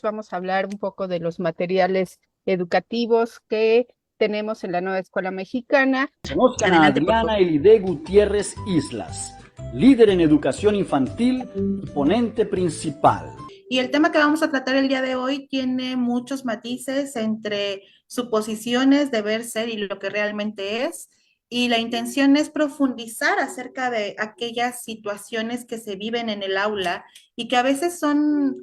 Vamos a hablar un poco de los materiales educativos que tenemos en la nueva escuela mexicana. Conozcan a Adelante, por Adriana favor. Elide Gutiérrez Islas, líder en educación infantil y ponente principal. Y el tema que vamos a tratar el día de hoy tiene muchos matices entre suposiciones, deber ser y lo que realmente es. Y la intención es profundizar acerca de aquellas situaciones que se viven en el aula y que a veces son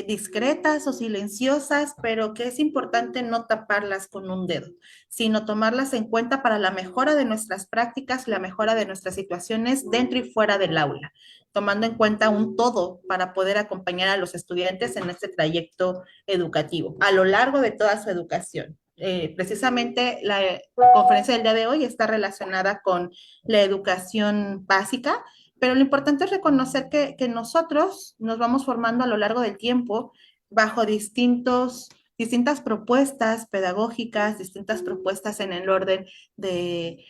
discretas o silenciosas, pero que es importante no taparlas con un dedo, sino tomarlas en cuenta para la mejora de nuestras prácticas, la mejora de nuestras situaciones dentro y fuera del aula, tomando en cuenta un todo para poder acompañar a los estudiantes en este trayecto educativo a lo largo de toda su educación. Precisamente la conferencia del día de hoy está relacionada con la educación básica, pero lo importante es reconocer que nosotros nos vamos formando a lo largo del tiempo bajo distintas propuestas pedagógicas, distintas propuestas en el orden de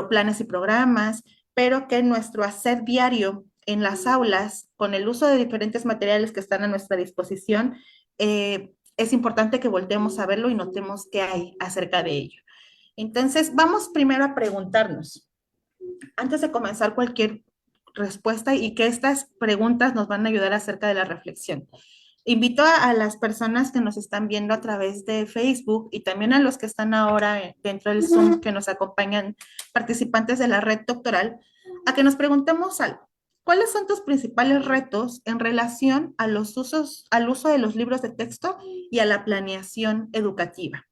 planes y programas, pero que nuestro hacer diario en las aulas, con el uso de diferentes materiales que están a nuestra disposición, es importante que volteemos a verlo y notemos qué hay acerca de ello. Entonces, vamos primero a preguntarnos, antes de comenzar cualquier respuesta, y que estas preguntas nos van a ayudar acerca de la reflexión. Invito a las personas que nos están viendo a través de Facebook y también a los que están ahora dentro del Zoom, que nos acompañan, participantes de la red doctoral, a que nos preguntemos algo. ¿Cuáles son tus principales retos en relación a al uso de los libros de texto y a la planeación educativa?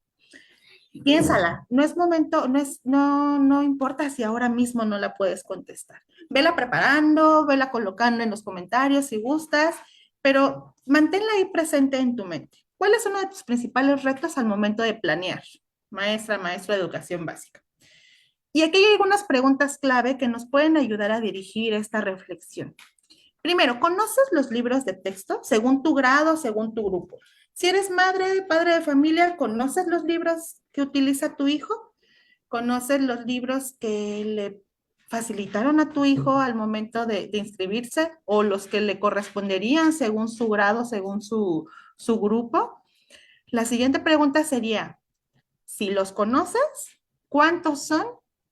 Piénsala, no es momento, no importa si ahora mismo no la puedes contestar. Vela preparando, vela colocando en los comentarios si gustas, pero manténla ahí presente en tu mente. ¿Cuál es uno de tus principales retos al momento de planear? Maestra, maestro de educación básica. Y aquí hay algunas preguntas clave que nos pueden ayudar a dirigir esta reflexión. Primero, ¿conoces los libros de texto según tu grado, según tu grupo? Si eres madre, padre de familia, ¿conoces los libros que utiliza tu hijo? ¿Conoces los libros que le facilitaron a tu hijo al momento de inscribirse o los que le corresponderían según su grado, según su grupo? La siguiente pregunta sería, si los conoces, ¿cuántos son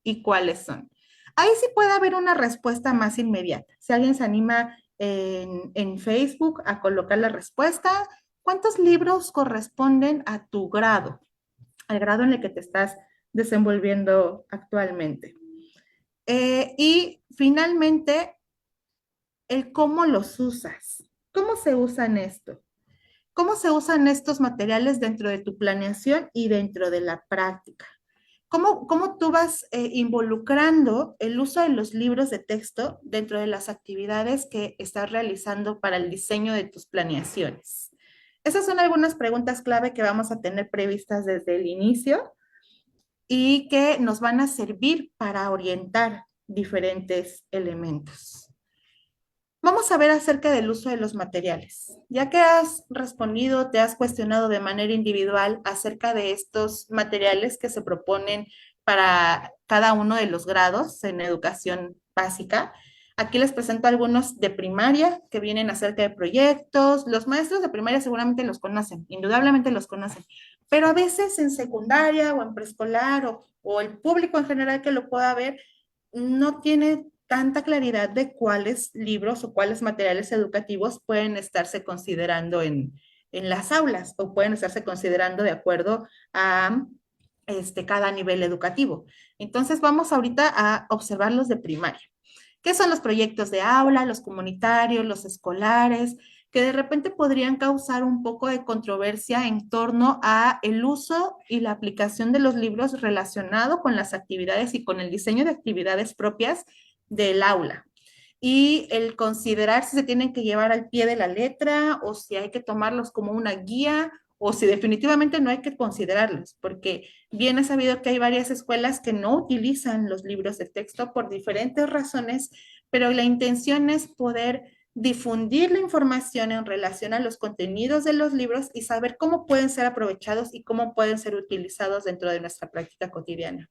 y cuáles son? Ahí sí puede haber una respuesta más inmediata. Si alguien se anima en Facebook a colocar la respuesta, ¿cuántos libros corresponden a tu grado, al grado en el que te estás desenvolviendo actualmente? Y finalmente, el cómo los usas. ¿Cómo se usan esto? ¿Cómo se usan estos materiales dentro de tu planeación y dentro de la práctica? ¿Cómo tú vas involucrando el uso de los libros de texto dentro de las actividades que estás realizando para el diseño de tus planeaciones? Esas son algunas preguntas clave que vamos a tener previstas desde el inicio y que nos van a servir para orientar diferentes elementos. Vamos a ver acerca del uso de los materiales. Ya que has respondido, te has cuestionado de manera individual acerca de estos materiales que se proponen para cada uno de los grados en educación básica. Aquí les presento algunos de primaria que vienen acerca de proyectos. Los maestros de primaria seguramente los conocen, indudablemente los conocen, pero a veces en secundaria o en preescolar o el público en general que lo pueda ver no tiene tanta claridad de cuáles libros o cuáles materiales educativos pueden estarse considerando en las aulas o pueden estarse considerando de acuerdo a cada nivel educativo. Entonces vamos ahorita a observar los de primaria. ¿Qué son los proyectos de aula, los comunitarios, los escolares, que de repente podrían causar un poco de controversia en torno a el uso y la aplicación de los libros relacionado con las actividades y con el diseño de actividades propias del aula? Y el considerar si se tienen que llevar al pie de la letra o si hay que tomarlos como una guía o si definitivamente no hay que considerarlos, porque bien es sabido que hay varias escuelas que no utilizan los libros de texto por diferentes razones, pero la intención es poder difundir la información en relación a los contenidos de los libros y saber cómo pueden ser aprovechados y cómo pueden ser utilizados dentro de nuestra práctica cotidiana.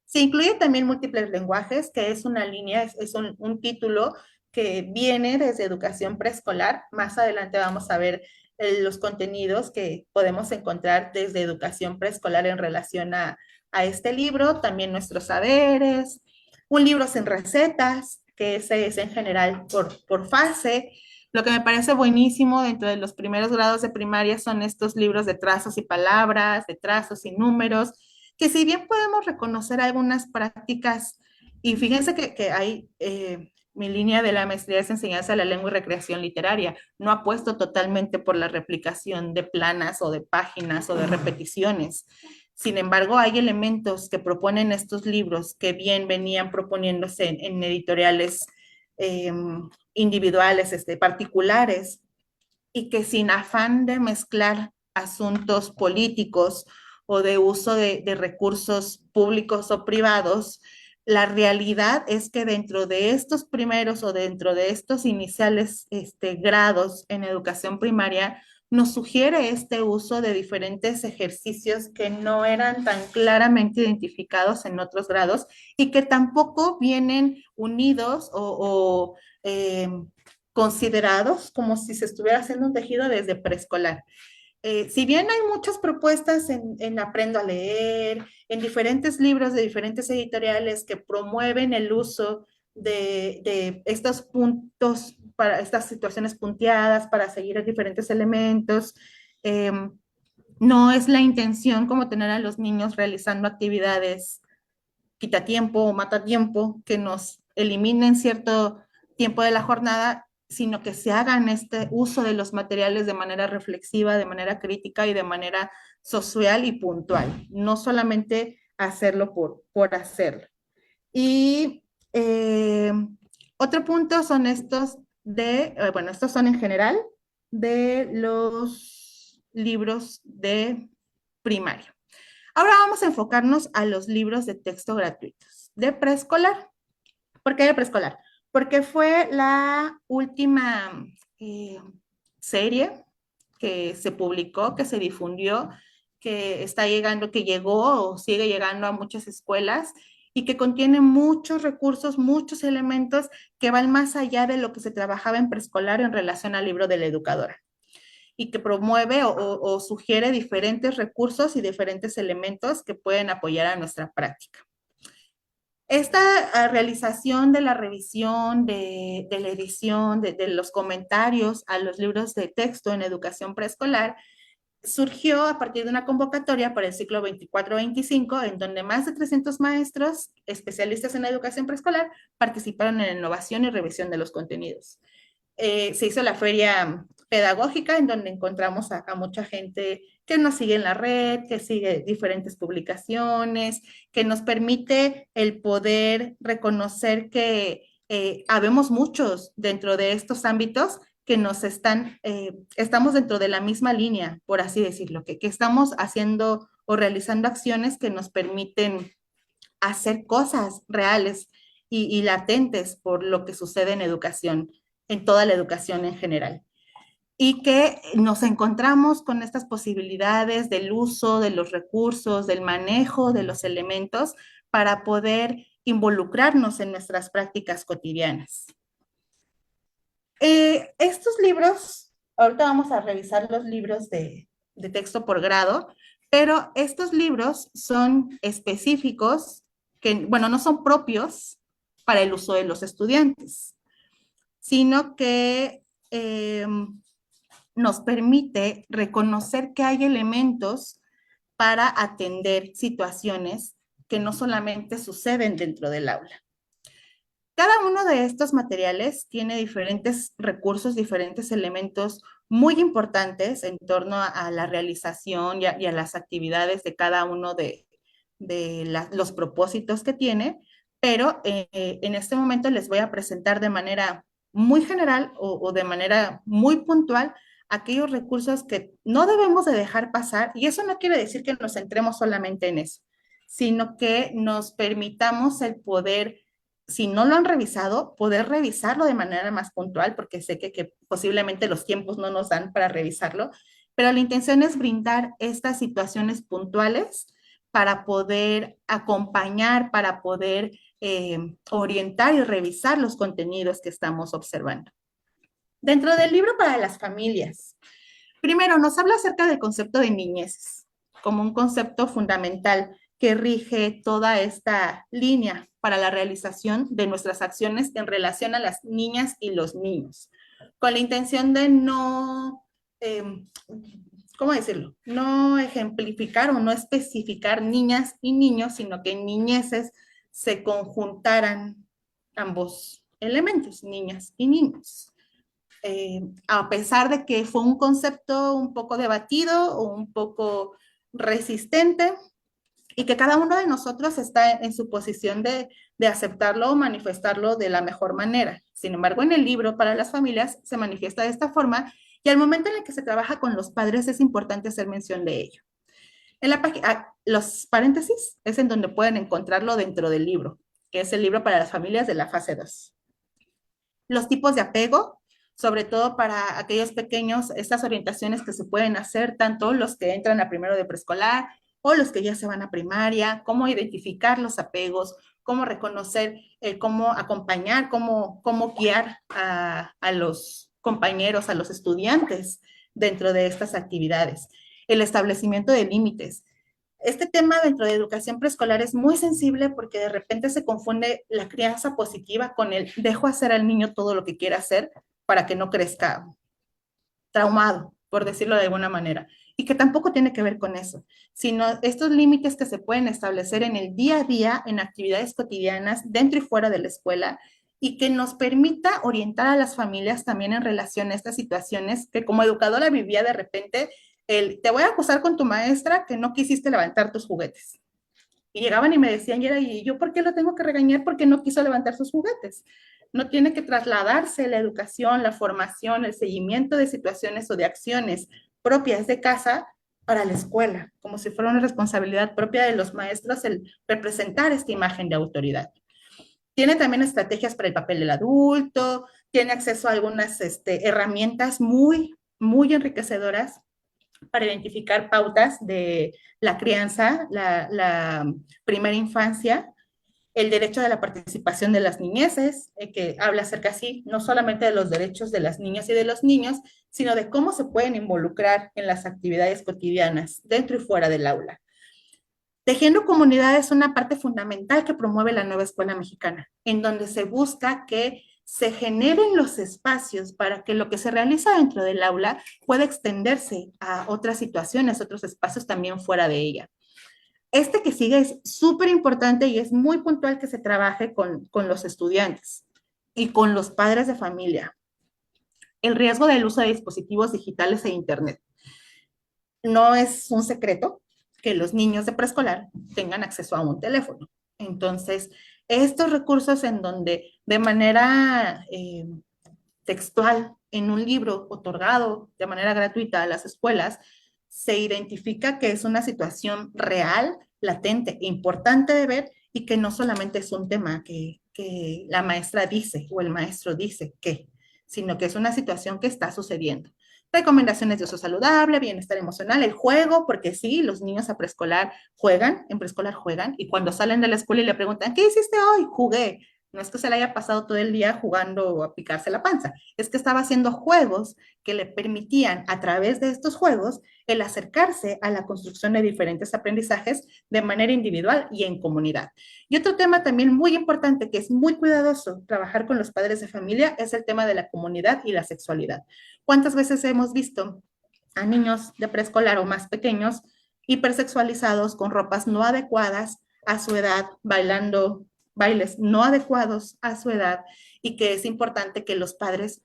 Se incluye también múltiples lenguajes, que es una línea, es un título que viene desde educación preescolar. Más adelante vamos a ver los contenidos que podemos encontrar desde educación preescolar en relación a este libro, también nuestros saberes, un libro sin recetas, que ese es en general por fase. Lo que me parece buenísimo dentro de los primeros grados de primaria son estos libros de trazos y palabras, de trazos y números, que si bien podemos reconocer algunas prácticas, y fíjense que hay, mi línea de la maestría es enseñanza de la lengua y recreación literaria, no apuesto totalmente por la replicación de planas o de páginas o de repeticiones. Sin embargo, hay elementos que proponen estos libros que bien venían proponiéndose en editoriales individuales, particulares, y que sin afán de mezclar asuntos políticos o de uso de recursos públicos o privados, la realidad es que dentro de estos primeros o dentro de estos iniciales grados en educación primaria, nos sugiere este uso de diferentes ejercicios que no eran tan claramente identificados en otros grados y que tampoco vienen unidos o considerados como si se estuviera haciendo un tejido desde preescolar. Si bien hay muchas propuestas en Aprendo a Leer, en diferentes libros de diferentes editoriales que promueven el uso de estos puntos para estas situaciones punteadas, para seguir diferentes elementos, eh, no es la intención como tener a los niños realizando actividades quita tiempo o mata tiempo, que nos eliminen cierto tiempo de la jornada, sino que se hagan este uso de los materiales de manera reflexiva, de manera crítica y de manera social y puntual, no solamente hacerlo por hacerlo. Y otro punto son estos bueno, estos son en general de los libros de primaria. Ahora vamos a enfocarnos a los libros de texto gratuitos de preescolar. ¿Por qué de preescolar? Porque fue la última serie que se publicó, que se difundió, que está llegando, que llegó o sigue llegando a muchas escuelas y que contiene muchos recursos, muchos elementos que van más allá de lo que se trabajaba en preescolar en relación al libro de la educadora y que promueve o sugiere diferentes recursos y diferentes elementos que pueden apoyar a nuestra práctica. Esta realización de la revisión, de la edición, de los comentarios a los libros de texto en educación preescolar surgió a partir de una convocatoria para el ciclo 24-25, en donde más de 300 maestros especialistas en educación preescolar participaron en la innovación y revisión de los contenidos. Se hizo la feria pedagógica en donde encontramos a mucha gente que nos sigue en la red, que sigue diferentes publicaciones, que nos permite el poder reconocer que habemos muchos dentro de estos ámbitos que nos estamos dentro de la misma línea, por así decirlo, que estamos haciendo o realizando acciones que nos permiten hacer cosas reales y latentes por lo que sucede en educación, en toda la educación en general. Y que nos encontramos con estas posibilidades del uso de los recursos, del manejo de los elementos para poder involucrarnos en nuestras prácticas cotidianas. Estos libros, ahorita vamos a revisar los libros de texto por grado, pero estos libros son específicos, que, bueno, no son propios para el uso de los estudiantes, sino que nos permite reconocer que hay elementos para atender situaciones que no solamente suceden dentro del aula. Cada uno de estos materiales tiene diferentes recursos, diferentes elementos muy importantes en torno a la realización y a las actividades de cada uno de los propósitos que tiene, pero en este momento les voy a presentar de manera muy general o de manera muy puntual aquellos recursos que no debemos de dejar pasar, y eso no quiere decir que nos centremos solamente en eso, sino que nos permitamos el poder, si no lo han revisado, poder revisarlo de manera más puntual, porque sé que posiblemente los tiempos no nos dan para revisarlo, pero la intención es brindar estas situaciones puntuales para poder acompañar, para poder orientar y revisar los contenidos que estamos observando. Dentro del libro para las familias, Primero, nos habla acerca del concepto de niñeces, como un concepto fundamental que rige toda esta línea para la realización de nuestras acciones en relación a las niñas y los niños, con la intención de no, ¿cómo decirlo? No ejemplificar o no especificar niñas y niños, sino que en niñeces se conjuntaran ambos elementos, niñas y niños. A pesar de que fue un concepto un poco debatido o un poco resistente, y que cada uno de nosotros está en su posición de aceptarlo o manifestarlo de la mejor manera. Sin embargo, en el libro para las familias se manifiesta de esta forma y al momento en el que se trabaja con los padres es importante hacer mención de ello. En la página, los paréntesis es en donde pueden encontrarlo dentro del libro, que es el libro para las familias de la fase 2. Los tipos de apego, sobre todo para aquellos pequeños, estas orientaciones que se pueden hacer, tanto los que entran a primero de preescolar o los que ya se van a primaria, cómo identificar los apegos, cómo reconocer, cómo acompañar, cómo guiar a los compañeros, a los estudiantes dentro de estas actividades. El establecimiento de límites. Este tema dentro de educación preescolar es muy sensible porque de repente se confunde la crianza positiva con el dejo hacer al niño todo lo que quiera hacer para que no crezca traumado, por decirlo de alguna manera, y que tampoco tiene que ver con eso, sino estos límites que se pueden establecer en el día a día, en actividades cotidianas, dentro y fuera de la escuela, y que nos permita orientar a las familias también en relación a estas situaciones que como educadora vivía de repente te voy a acusar con tu maestra que no quisiste levantar tus juguetes. Y llegaban y me decían, ¿y yo por qué lo tengo que regañar? Porque no quiso levantar sus juguetes. No tiene que trasladarse la educación, la formación, el seguimiento de situaciones o de acciones propias de casa para la escuela, como si fuera una responsabilidad propia de los maestros el representar esta imagen de autoridad. Tiene también estrategias para el papel del adulto, tiene acceso a algunas herramientas muy, muy enriquecedoras para identificar pautas de la crianza, la primera infancia, el derecho de la participación de las niñeces, que habla acerca así, no solamente de los derechos de las niñas y de los niños, sino de cómo se pueden involucrar en las actividades cotidianas, dentro y fuera del aula. Tejiendo comunidad es una parte fundamental que promueve la nueva escuela mexicana, en donde se busca que se generen los espacios para que lo que se realiza dentro del aula pueda extenderse a otras situaciones, otros espacios también fuera de ella. Este que sigue es súper importante y es muy puntual que se trabaje con los estudiantes y con los padres de familia. El riesgo del uso de dispositivos digitales e internet. No es un secreto que los niños de preescolar tengan acceso a un teléfono. Entonces, estos recursos en donde de manera textual, en un libro otorgado de manera gratuita a las escuelas, se identifica que es una situación real, latente, importante de ver y que no solamente es un tema que la maestra dice o el maestro dice que, sino que es una situación que está sucediendo. Recomendaciones de uso saludable, bienestar emocional, el juego, porque sí, los niños a preescolar juegan, en preescolar juegan, y cuando salen de la escuela y le preguntan, ¿qué hiciste hoy? Jugué. No es que se le haya pasado todo el día jugando o a picarse la panza, es que estaba haciendo juegos que le permitían a través de estos juegos el acercarse a la construcción de diferentes aprendizajes de manera individual y en comunidad. Y otro tema también muy importante que es muy cuidadoso trabajar con los padres de familia es el tema de la comunidad y la sexualidad. ¿Cuántas veces hemos visto a niños de preescolar o más pequeños hipersexualizados con ropas no adecuadas a su edad, bailando bailes no adecuados a su edad y que es importante que los padres,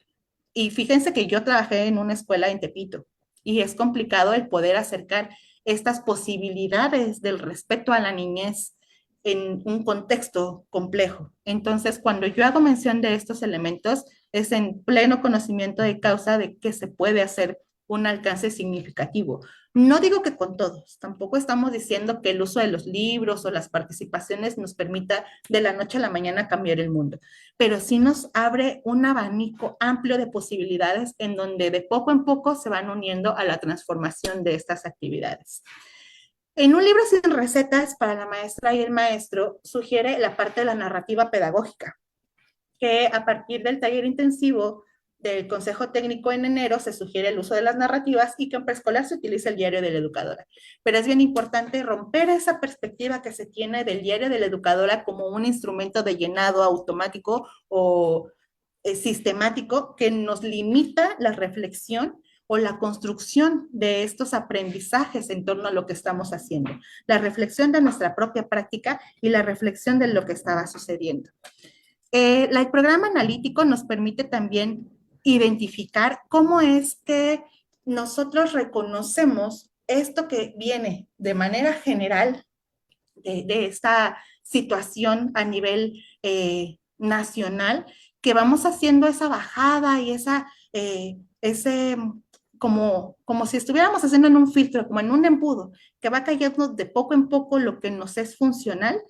y fíjense que yo trabajé en una escuela en Tepito y es complicado el poder acercar estas posibilidades del respeto a la niñez en un contexto complejo. Entonces, cuando yo hago mención de estos elementos, es en pleno conocimiento de causa de que se puede hacer un alcance significativo. No digo que con todos, tampoco estamos diciendo que el uso de los libros o las participaciones nos permita de la noche a la mañana cambiar el mundo, pero sí nos abre un abanico amplio de posibilidades en donde de poco en poco se van uniendo a la transformación de estas actividades. En un libro sin recetas para la maestra y el maestro sugiere la parte de la narrativa pedagógica, que a partir del taller intensivo del Consejo Técnico en enero se sugiere el uso de las narrativas y que en preescolar se utiliza el diario de la educadora. Pero es bien importante romper esa perspectiva que se tiene del diario de la educadora como un instrumento de llenado automático o sistemático que nos limita la reflexión o la construcción de estos aprendizajes en torno a lo que estamos haciendo, la reflexión de nuestra propia práctica y la reflexión de lo que estaba sucediendo. El programa analítico nos permite también identificar cómo es que nosotros reconocemos esto que viene de manera general de esta situación a nivel nacional, que vamos haciendo esa bajada y ese como si estuviéramos haciendo en un filtro, como en un embudo, que va cayendo de poco en poco lo que nos es funcional,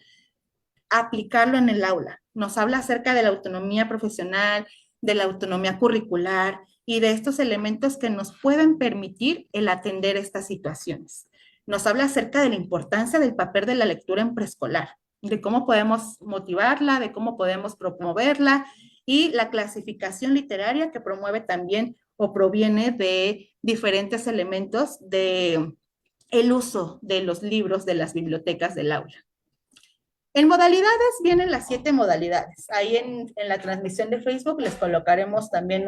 aplicarlo en el aula. Nos habla acerca de la autonomía profesional, de la autonomía curricular y de estos elementos que nos pueden permitir el atender estas situaciones. Nos habla acerca de la importancia del papel de la lectura en preescolar, de cómo podemos motivarla, de cómo podemos promoverla y la clasificación literaria que promueve también o proviene de diferentes elementos de el uso de los libros de las bibliotecas del aula. En modalidades vienen las 7 modalidades. Ahí en la transmisión de Facebook les colocaremos también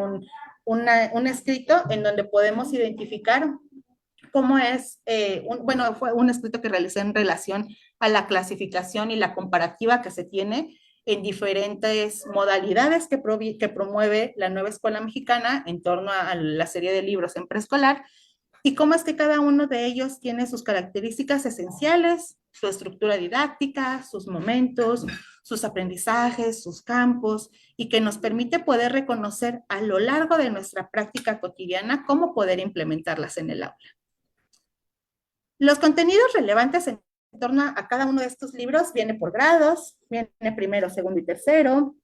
un escrito en donde podemos identificar cómo es, bueno, fue un escrito que realicé en relación a la clasificación y la comparativa que se tiene en diferentes modalidades que promueve la nueva escuela mexicana en torno a la serie de libros en preescolar y cómo es que cada uno de ellos tiene sus características esenciales, su estructura didáctica, sus momentos, sus aprendizajes, sus campos, y que nos permite poder reconocer a lo largo de nuestra práctica cotidiana cómo poder implementarlas en el aula. Los contenidos relevantes en torno a cada uno de estos libros viene por grados, viene primero, segundo y tercero,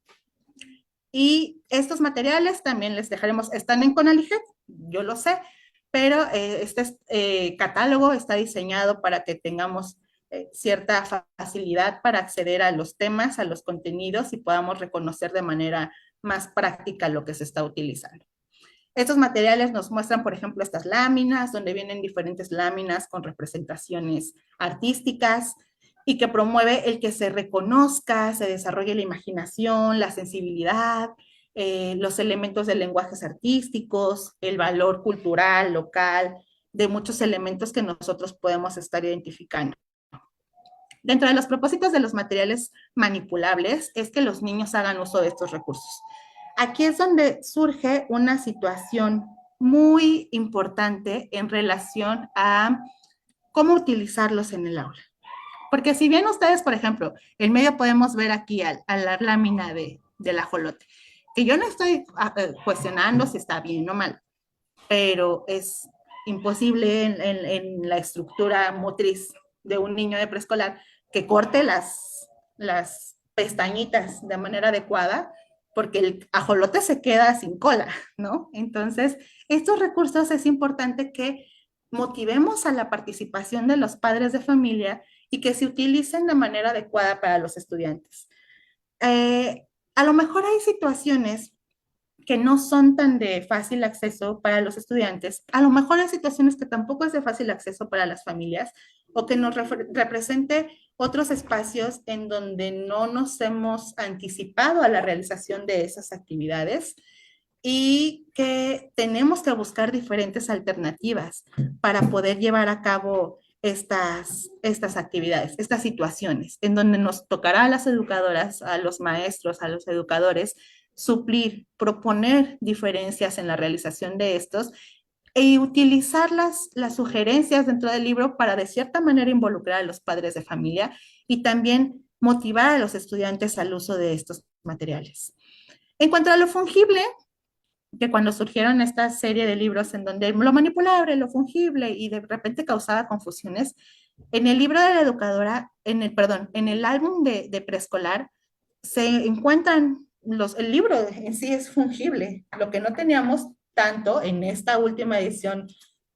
y estos materiales también les dejaremos, están en CONALIGET, yo lo sé, pero este catálogo está diseñado para que tengamos cierta facilidad para acceder a los temas, a los contenidos y podamos reconocer de manera más práctica lo que se está utilizando. Estos materiales nos muestran, por ejemplo, estas láminas, donde vienen diferentes láminas con representaciones artísticas y que promueve el que se reconozca, se desarrolle la imaginación, la sensibilidad, los elementos de lenguajes artísticos, el valor cultural, local, de muchos elementos que nosotros podemos estar identificando. Dentro de los propósitos de los materiales manipulables es que los niños hagan uso de estos recursos. Aquí es donde surge una situación muy importante en relación a cómo utilizarlos en el aula. Porque si bien ustedes, por ejemplo, en medio podemos ver aquí a la lámina del ajolote, que yo no estoy cuestionando si está bien o mal, pero es imposible en la estructura motriz de un niño de preescolar que corte las pestañitas de manera adecuada, porque el ajolote se queda sin cola, ¿no? Entonces, estos recursos es importante que motivemos a la participación de los padres de familia y que se utilicen de manera adecuada para los estudiantes. A lo mejor hay situaciones que no son tan de fácil acceso para los estudiantes, a lo mejor hay situaciones que tampoco es de fácil acceso para las familias o que nos represente otros espacios en donde no nos hemos anticipado a la realización de esas actividades y que tenemos que buscar diferentes alternativas para poder llevar a cabo estas actividades, estas situaciones, en donde nos tocará a las educadoras, a los maestros, a los educadores, suplir, proponer diferencias en la realización de estos y utilizar las sugerencias dentro del libro para de cierta manera involucrar a los padres de familia y también motivar a los estudiantes al uso de estos materiales. En cuanto a lo fungible, que cuando surgieron esta serie de libros en donde lo manipulable, lo fungible y de repente causaba confusiones, en el libro de la educadora, en el álbum de preescolar, se encuentran el libro en sí es fungible, lo que no teníamos tanto en esta última edición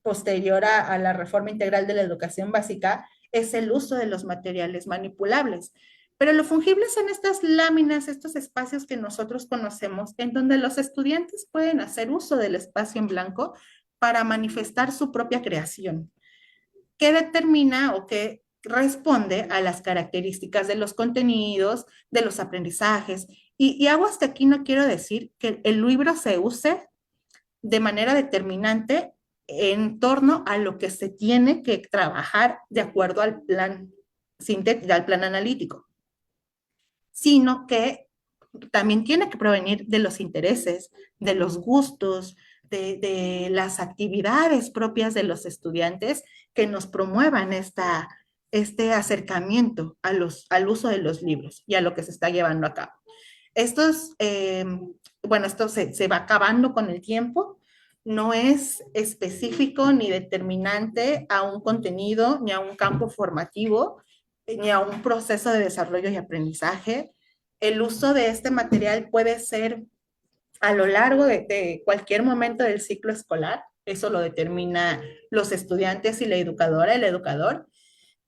posterior a la reforma integral de la educación básica es el uso de los materiales manipulables. Pero lo fungible son estas láminas, estos espacios que nosotros conocemos, en donde los estudiantes pueden hacer uso del espacio en blanco para manifestar su propia creación, que determina o que responde a las características de los contenidos, de los aprendizajes. Y hago hasta aquí, no quiero decir que el libro se use de manera determinante en torno a lo que se tiene que trabajar de acuerdo al plan sintético, al plan analítico, sino que también tiene que provenir de los intereses, de los gustos, de las actividades propias de los estudiantes que nos promuevan este acercamiento al uso de los libros y a lo que se está llevando a cabo. Esto se va acabando con el tiempo, no es específico ni determinante a un contenido, ni a un campo formativo, ni a un proceso de desarrollo y aprendizaje. El uso de este material puede ser a lo largo de cualquier momento del ciclo escolar, eso lo determina los estudiantes y la educadora, el educador,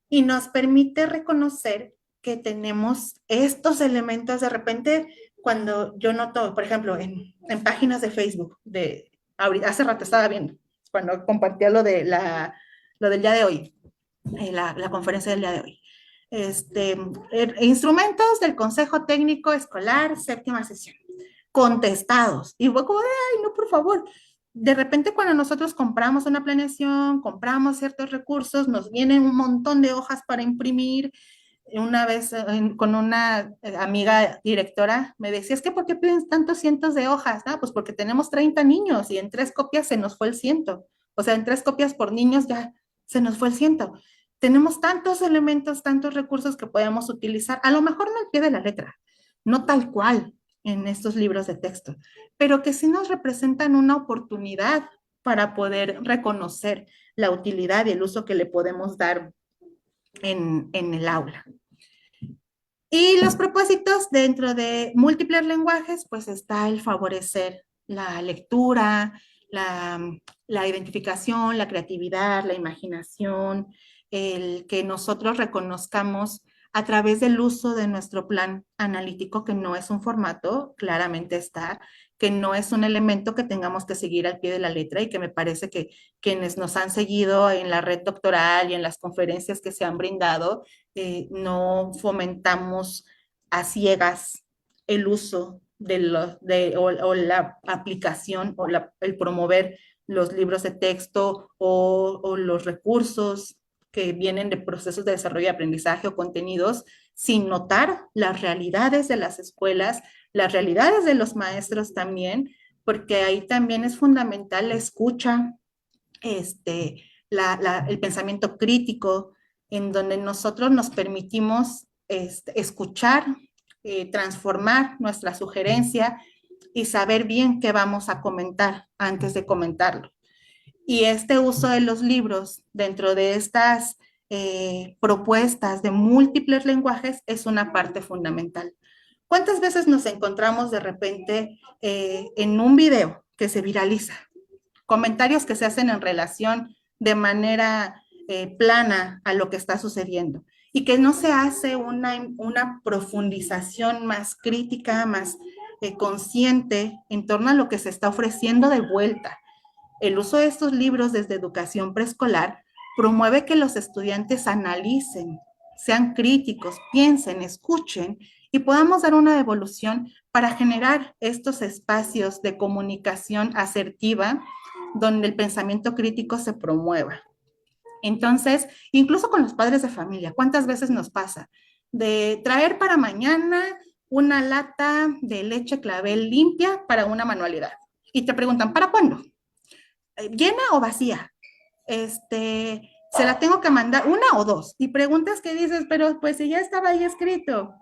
y nos permite reconocer que tenemos estos elementos de repente cuando yo noto, por ejemplo, en páginas de Facebook, hace rato estaba viendo, cuando compartía lo del día de hoy, la conferencia del día de hoy. Instrumentos del Consejo Técnico Escolar, séptima sesión, contestados. Y fue como, ay, no, por favor. De repente cuando nosotros compramos una planeación, compramos ciertos recursos, nos vienen un montón de hojas para imprimir. Una vez con una amiga directora me decía, es que ¿por qué piden tantos cientos de hojas? Ah, pues porque tenemos 30 niños y en 3 copias se nos fue el 100. O sea, en 3 copias por niños ya se nos fue el 100. Tenemos tantos elementos, tantos recursos que podemos utilizar, a lo mejor no al pie de la letra, no tal cual en estos libros de texto, pero que sí nos representan una oportunidad para poder reconocer la utilidad y el uso que le podemos dar en el aula. Y los propósitos dentro de múltiples lenguajes, pues está el favorecer la lectura, la identificación, la creatividad, la imaginación, el que nosotros reconozcamos a través del uso de nuestro plan analítico, que no es un formato, claramente está, que no es un elemento que tengamos que seguir al pie de la letra y que me parece que quienes nos han seguido en la red doctoral y en las conferencias que se han brindado, no fomentamos a ciegas el uso o la aplicación o el promover los libros de texto o los recursos que vienen de procesos de desarrollo y aprendizaje o contenidos sin notar las realidades de las escuelas, las realidades de los maestros también, porque ahí también es fundamental la escucha, el pensamiento crítico, en donde nosotros nos permitimos escuchar, transformar nuestra sugerencia y saber bien qué vamos a comentar antes de comentarlo. Y este uso de los libros dentro de estas propuestas de múltiples lenguajes es una parte fundamental. ¿Cuántas veces nos encontramos de repente en un video que se viraliza? Comentarios que se hacen en relación de manera plana a lo que está sucediendo y que no se hace una profundización más crítica, más consciente en torno a lo que se está ofreciendo de vuelta. El uso de estos libros desde educación preescolar promueve que los estudiantes analicen, sean críticos, piensen, escuchen y podamos dar una devolución para generar estos espacios de comunicación asertiva donde el pensamiento crítico se promueva. Entonces, incluso con los padres de familia, ¿cuántas veces nos pasa? De traer para mañana una lata de leche clavel limpia para una manualidad. Y te preguntan, ¿para cuándo? ¿Llena o vacía? Se la tengo que mandar, 1 o 2. Y preguntas que dices, pero pues si ya estaba ahí escrito.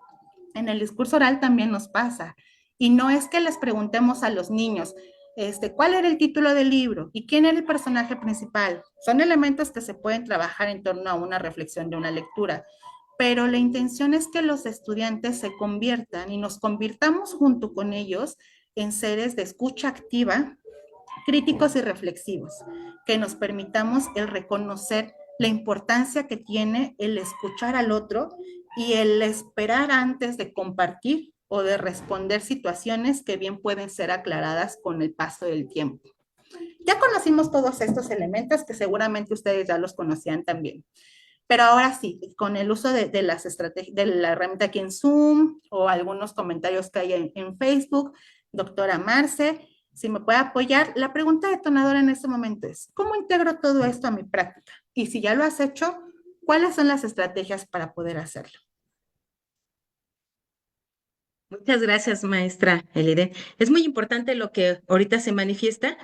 En el discurso oral también nos pasa. Y no es que les preguntemos a los niños, ¿cuál era el título del libro? ¿Y quién era el personaje principal? Son elementos que se pueden trabajar en torno a una reflexión de una lectura. Pero la intención es que los estudiantes se conviertan y nos convirtamos junto con ellos en seres de escucha activa, críticos y reflexivos, que nos permitamos el reconocer la importancia que tiene el escuchar al otro y el esperar antes de compartir o de responder situaciones que bien pueden ser aclaradas con el paso del tiempo. Ya conocimos todos estos elementos que seguramente ustedes ya los conocían también. Pero ahora sí, con el uso de las estrategias, de la herramienta aquí en Zoom o algunos comentarios que hay en Facebook, doctora Marce, si me puede apoyar, la pregunta detonadora en este momento es, ¿cómo integro todo esto a mi práctica? Y si ya lo has hecho, ¿cuáles son las estrategias para poder hacerlo? Muchas gracias, maestra Elide. Es muy importante lo que ahorita se manifiesta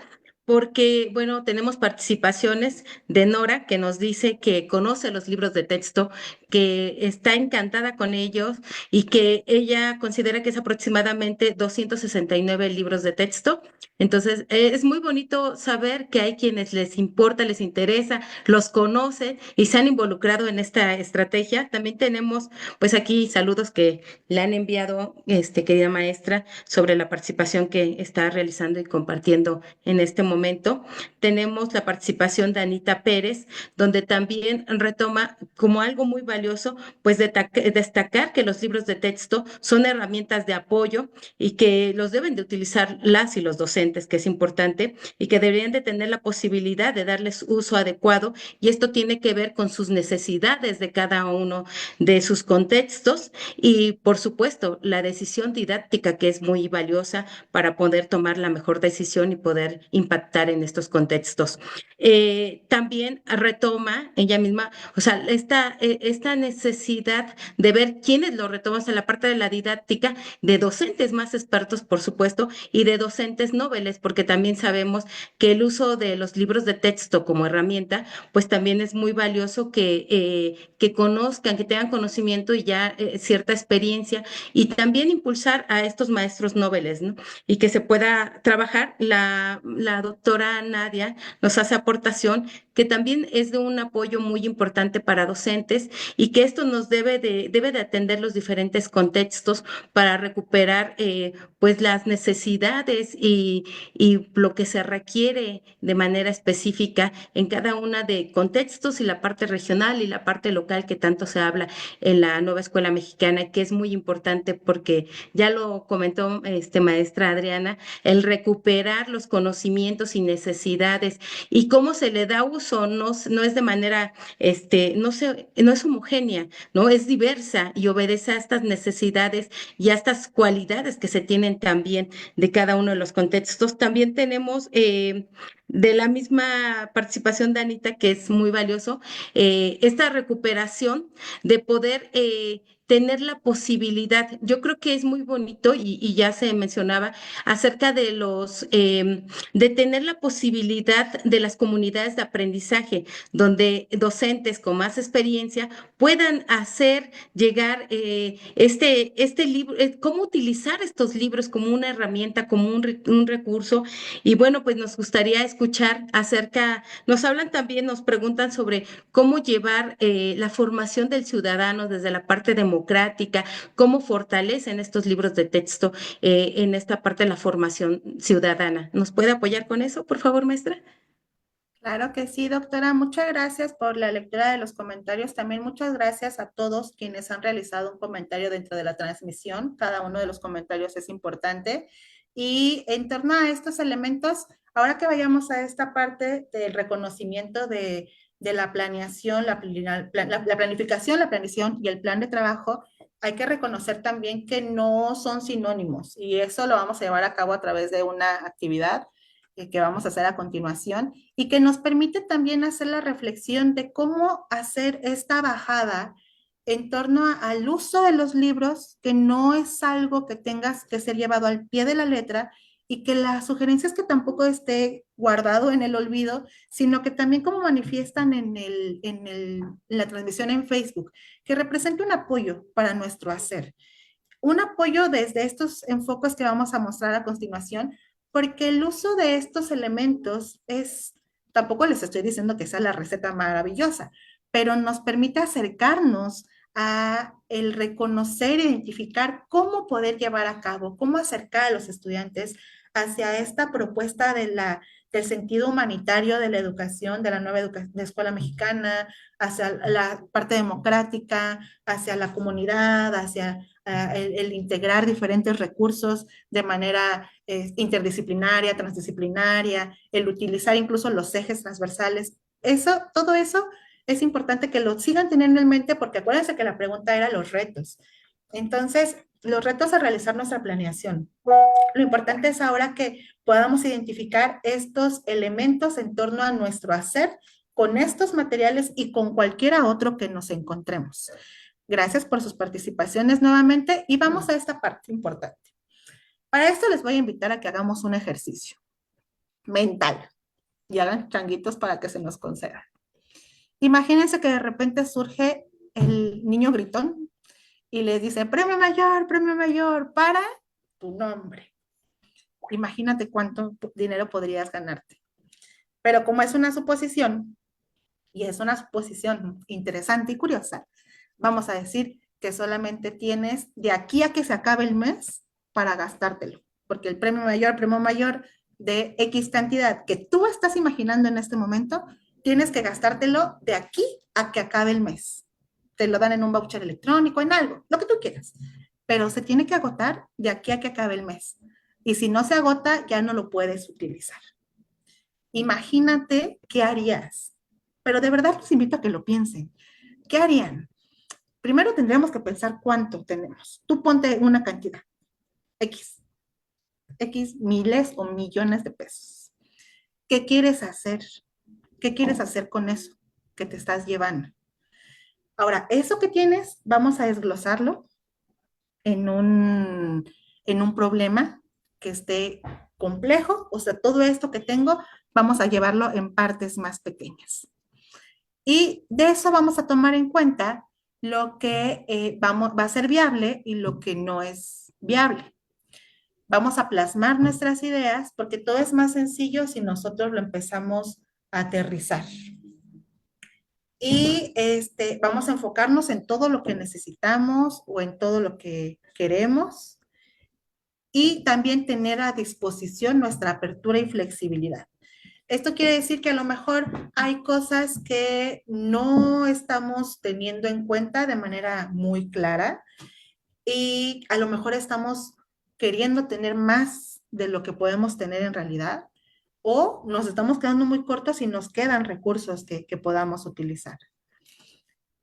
porque, bueno, tenemos participaciones de Nora que nos dice que conoce los libros de texto, que está encantada con ellos y que ella considera que es aproximadamente 269 libros de texto. Entonces, es muy bonito saber que hay quienes les importa, les interesa, los conoce y se han involucrado en esta estrategia. También tenemos, pues aquí saludos que le han enviado, querida maestra, sobre la participación que está realizando y compartiendo en este momento. Tenemos la participación de Anita Pérez, donde también retoma como algo muy valioso, pues destacar que los libros de texto son herramientas de apoyo y que los deben de utilizar las y los docentes, que es importante, y que deberían de tener la posibilidad de darles uso adecuado, y esto tiene que ver con sus necesidades de cada uno de sus contextos y, por supuesto, la decisión didáctica que es muy valiosa para poder tomar la mejor decisión y poder impactar en estos contextos. También retoma ella misma, o sea, esta necesidad de ver quiénes lo retoman en la parte de la didáctica, de docentes más expertos, por supuesto, y de docentes noveles, porque también sabemos que el uso de los libros de texto como herramienta, pues también es muy valioso que conozcan, que tengan conocimiento y ya cierta experiencia, y también impulsar a estos maestros noveles, ¿no? Y que se pueda trabajar. La doctora Nadia nos hace aportación que también es de un apoyo muy importante para docentes y que esto nos debe de atender los diferentes contextos para recuperar pues las necesidades y lo que se requiere de manera específica en cada una de contextos y la parte regional y la parte local que tanto se habla en la nueva escuela mexicana, que es muy importante porque ya lo comentó maestra Adriana, el recuperar los conocimientos y necesidades y cómo se le da uso, no es de manera, no es homogénea, no es diversa y obedece a estas necesidades y a estas cualidades que se tienen también de cada uno de los contextos. También tenemos de la misma participación de Anita, que es muy valioso, esta recuperación de poder tener la posibilidad. Yo creo que es muy bonito y ya se mencionaba acerca de de tener la posibilidad de las comunidades de aprendizaje, donde docentes con más experiencia puedan hacer llegar este libro, cómo utilizar estos libros como una herramienta, como un recurso. Y bueno, pues nos gustaría escuchar nos hablan también, nos preguntan sobre cómo llevar la formación del ciudadano desde la parte democrática, cómo fortalecen estos libros de texto en esta parte de la formación ciudadana. ¿Nos puede apoyar con eso, por favor, maestra? Claro que sí, doctora. Muchas gracias por la lectura de los comentarios. También muchas gracias a todos quienes han realizado un comentario dentro de la transmisión. Cada uno de los comentarios es importante. Y en torno a estos elementos, ahora que vayamos a esta parte del reconocimiento de la planeación, la planificación, la planeación y el plan de trabajo, hay que reconocer también que no son sinónimos y eso lo vamos a llevar a cabo a través de una actividad que vamos a hacer a continuación y que nos permite también hacer la reflexión de cómo hacer esta bajada en torno al uso de los libros, que no es algo que tengas que ser llevado al pie de la letra y que la sugerencia es que tampoco esté guardado en el olvido, sino que también como manifiestan en la transmisión en Facebook, que represente un apoyo para nuestro hacer. Un apoyo desde estos enfoques que vamos a mostrar a continuación, porque el uso de estos elementos tampoco les estoy diciendo que sea la receta maravillosa, pero nos permite acercarnos a el reconocer, identificar cómo poder llevar a cabo, cómo acercar a los estudiantes hacia esta propuesta del sentido humanitario de la educación, de la nueva de escuela mexicana, hacia la parte democrática, hacia la comunidad, hacia el integrar diferentes recursos de manera interdisciplinaria, transdisciplinaria, el utilizar incluso los ejes transversales. Todo eso es importante que lo sigan teniendo en mente porque acuérdense que la pregunta era los retos. Entonces, los retos a realizar nuestra planeación. Lo importante es ahora que podamos identificar estos elementos en torno a nuestro hacer con estos materiales y con cualquiera otro que nos encontremos. Gracias por sus participaciones nuevamente y vamos a esta parte importante. Para esto les voy a invitar a que hagamos un ejercicio mental y hagan changuitos para que se nos conceda. Imagínense que de repente surge el niño gritón y les dice, premio mayor para tu nombre. Imagínate cuánto dinero podrías ganarte. Pero como es una suposición, y es una suposición interesante y curiosa, vamos a decir que solamente tienes de aquí a que se acabe el mes para gastártelo, porque el premio mayor de X cantidad que tú estás imaginando en este momento, tienes que gastártelo de aquí a que acabe el mes. Te lo dan en un voucher electrónico, en algo, lo que tú quieras, pero se tiene que agotar de aquí a que acabe el mes. Y si no se agota, ya no lo puedes utilizar. Imagínate qué harías. Pero de verdad los invito a que lo piensen. ¿Qué harían? Primero tendríamos que pensar cuánto tenemos. Tú ponte una cantidad, X miles o millones de pesos. ¿Qué quieres hacer? ¿Qué quieres hacer con eso que te estás llevando? Ahora, eso que tienes, vamos a desglosarlo en un problema que esté complejo. O sea, todo esto que tengo, vamos a llevarlo en partes más pequeñas. Y de eso vamos a tomar en cuenta lo que va a ser viable y lo que no es viable. Vamos a plasmar nuestras ideas porque todo es más sencillo si nosotros lo empezamos a aterrizar. Y vamos a enfocarnos en todo lo que necesitamos o en todo lo que queremos y también tener a disposición nuestra apertura y flexibilidad. Esto quiere decir que a lo mejor hay cosas que no estamos teniendo en cuenta de manera muy clara y a lo mejor estamos queriendo tener más de lo que podemos tener en realidad o nos estamos quedando muy cortos y nos quedan recursos que podamos utilizar.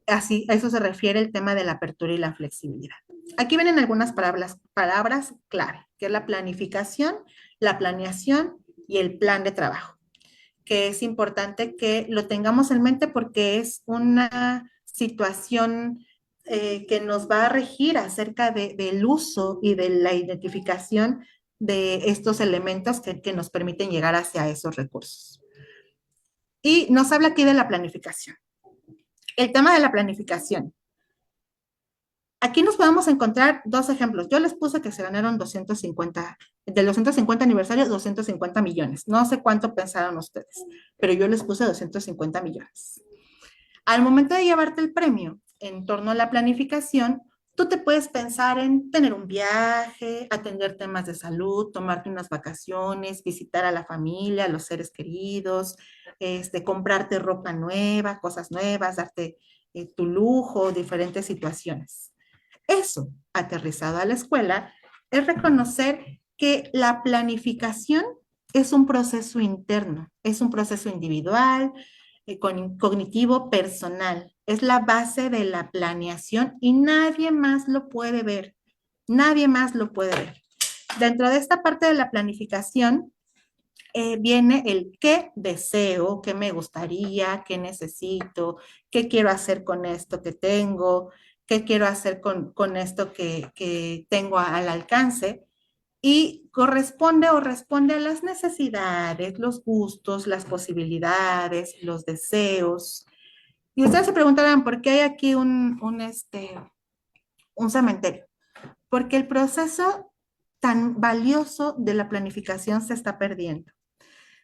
Así, a eso se refiere el tema de la apertura y la flexibilidad. Aquí vienen algunas palabras clave, que es la planificación, la planeación y el plan de trabajo, que es importante que lo tengamos en mente porque es una situación que nos va a regir acerca del uso y de la identificación de estos elementos que nos permiten llegar hacia esos recursos. Y nos habla aquí de la planificación. El tema de la planificación. Aquí nos podemos encontrar dos ejemplos. Yo les puse que se ganaron 250, del 250 aniversario, 250 millones. No sé cuánto pensaron ustedes, pero yo les puse 250 millones. Al momento de llevarte el premio en torno a la planificación, tú te puedes pensar en tener un viaje, atender temas de salud, tomarte unas vacaciones, visitar a la familia, a los seres queridos, comprarte ropa nueva, cosas nuevas, darte tu lujo, diferentes situaciones. Eso, aterrizado a la escuela, es reconocer que la planificación es un proceso interno, es un proceso individual, cognitivo, personal. Es la base de la planeación y nadie más lo puede ver. Nadie más lo puede ver. Dentro de esta parte de la planificación viene el qué deseo, qué me gustaría, qué necesito, qué quiero hacer con esto que tengo, qué quiero hacer con esto que tengo al alcance. Y corresponde o responde a las necesidades, los gustos, las posibilidades, los deseos. Y ustedes se preguntarán, ¿por qué hay aquí un cementerio? Porque el proceso tan valioso de la planificación se está perdiendo.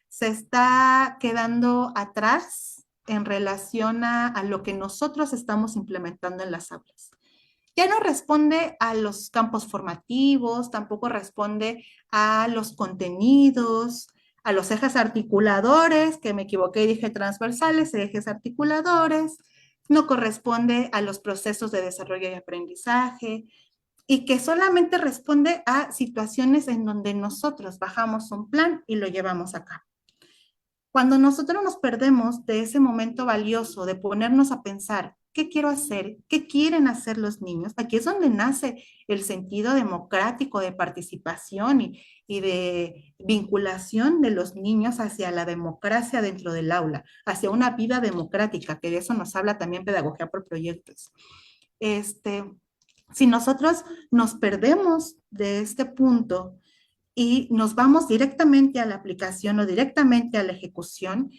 Se está quedando atrás en relación a lo que nosotros estamos implementando en las aulas. Ya no responde a los campos formativos, tampoco responde a los contenidos, a los ejes articuladores, que me equivoqué y dije transversales, ejes articuladores, no corresponde a los procesos de desarrollo y aprendizaje, y que solamente responde a situaciones en donde nosotros bajamos un plan y lo llevamos a cabo. Cuando nosotros nos perdemos de ese momento valioso de ponernos a pensar, ¿qué quiero hacer? ¿Qué quieren hacer los niños? Aquí es donde nace el sentido democrático de participación y de vinculación de los niños hacia la democracia dentro del aula, hacia una vida democrática, que de eso nos habla también Pedagogía por Proyectos. Si nosotros nos perdemos de este punto y nos vamos directamente a la aplicación o directamente a la ejecución,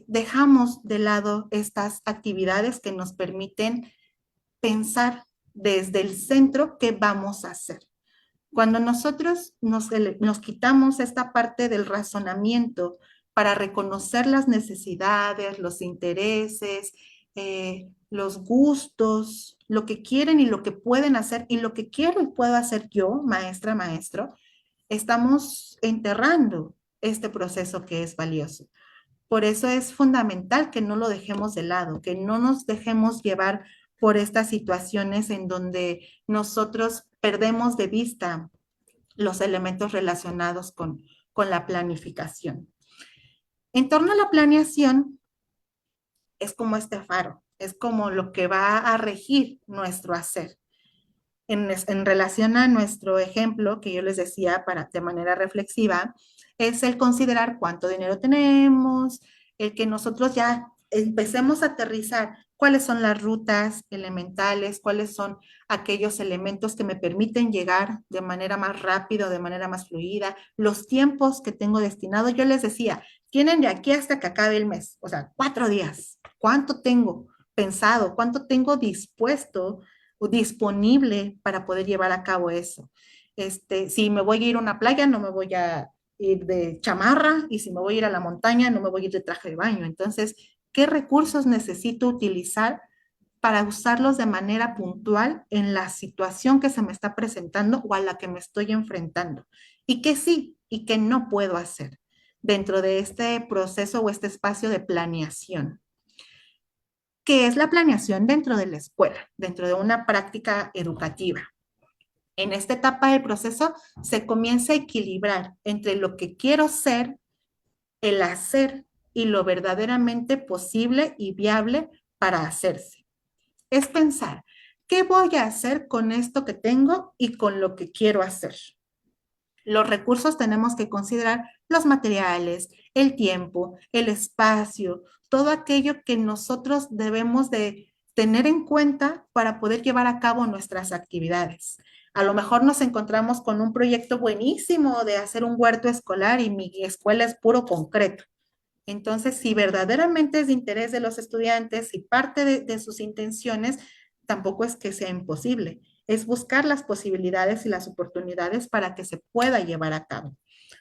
dejamos de lado estas actividades que nos permiten pensar desde el centro qué vamos a hacer. Cuando nosotros nos quitamos esta parte del razonamiento para reconocer las necesidades, los intereses, los gustos, lo que quieren y lo que pueden hacer y lo que quiero y puedo hacer yo, maestra, maestro, estamos enterrando este proceso que es valioso. Por eso es fundamental que no lo dejemos de lado, que no nos dejemos llevar por estas situaciones en donde nosotros perdemos de vista los elementos relacionados con la planificación. En torno a la planeación, es como este faro, es como lo que va a regir nuestro hacer. En relación a nuestro ejemplo que yo les decía de manera reflexiva, es el considerar cuánto dinero tenemos, el que nosotros ya empecemos a aterrizar cuáles son las rutas elementales, cuáles son aquellos elementos que me permiten llegar de manera más rápida, de manera más fluida, los tiempos que tengo destinados. Yo les decía, tienen de aquí hasta que acabe el mes, o sea, 4 días. ¿Cuánto tengo pensado? ¿Cuánto tengo dispuesto o disponible para poder llevar a cabo eso? Si me voy a ir a una playa, no me voy a ir de chamarra, y si me voy a ir a la montaña, no me voy a ir de traje de baño. Entonces, ¿qué recursos necesito utilizar para usarlos de manera puntual en la situación que se me está presentando o a la que me estoy enfrentando? Y qué sí y qué no puedo hacer dentro de este proceso o este espacio de planeación. ¿Qué es la planeación dentro de la escuela, dentro de una práctica educativa? En esta etapa del proceso se comienza a equilibrar entre lo que quiero ser, el hacer y lo verdaderamente posible y viable para hacerse. Es pensar, ¿qué voy a hacer con esto que tengo y con lo que quiero hacer? Los recursos tenemos que considerar los materiales, el tiempo, el espacio, todo aquello que nosotros debemos de tener en cuenta para poder llevar a cabo nuestras actividades. A lo mejor nos encontramos con un proyecto buenísimo de hacer un huerto escolar y mi escuela es puro concreto. Entonces, si verdaderamente es de interés de los estudiantes y parte de sus intenciones, tampoco es que sea imposible. Es buscar las posibilidades y las oportunidades para que se pueda llevar a cabo.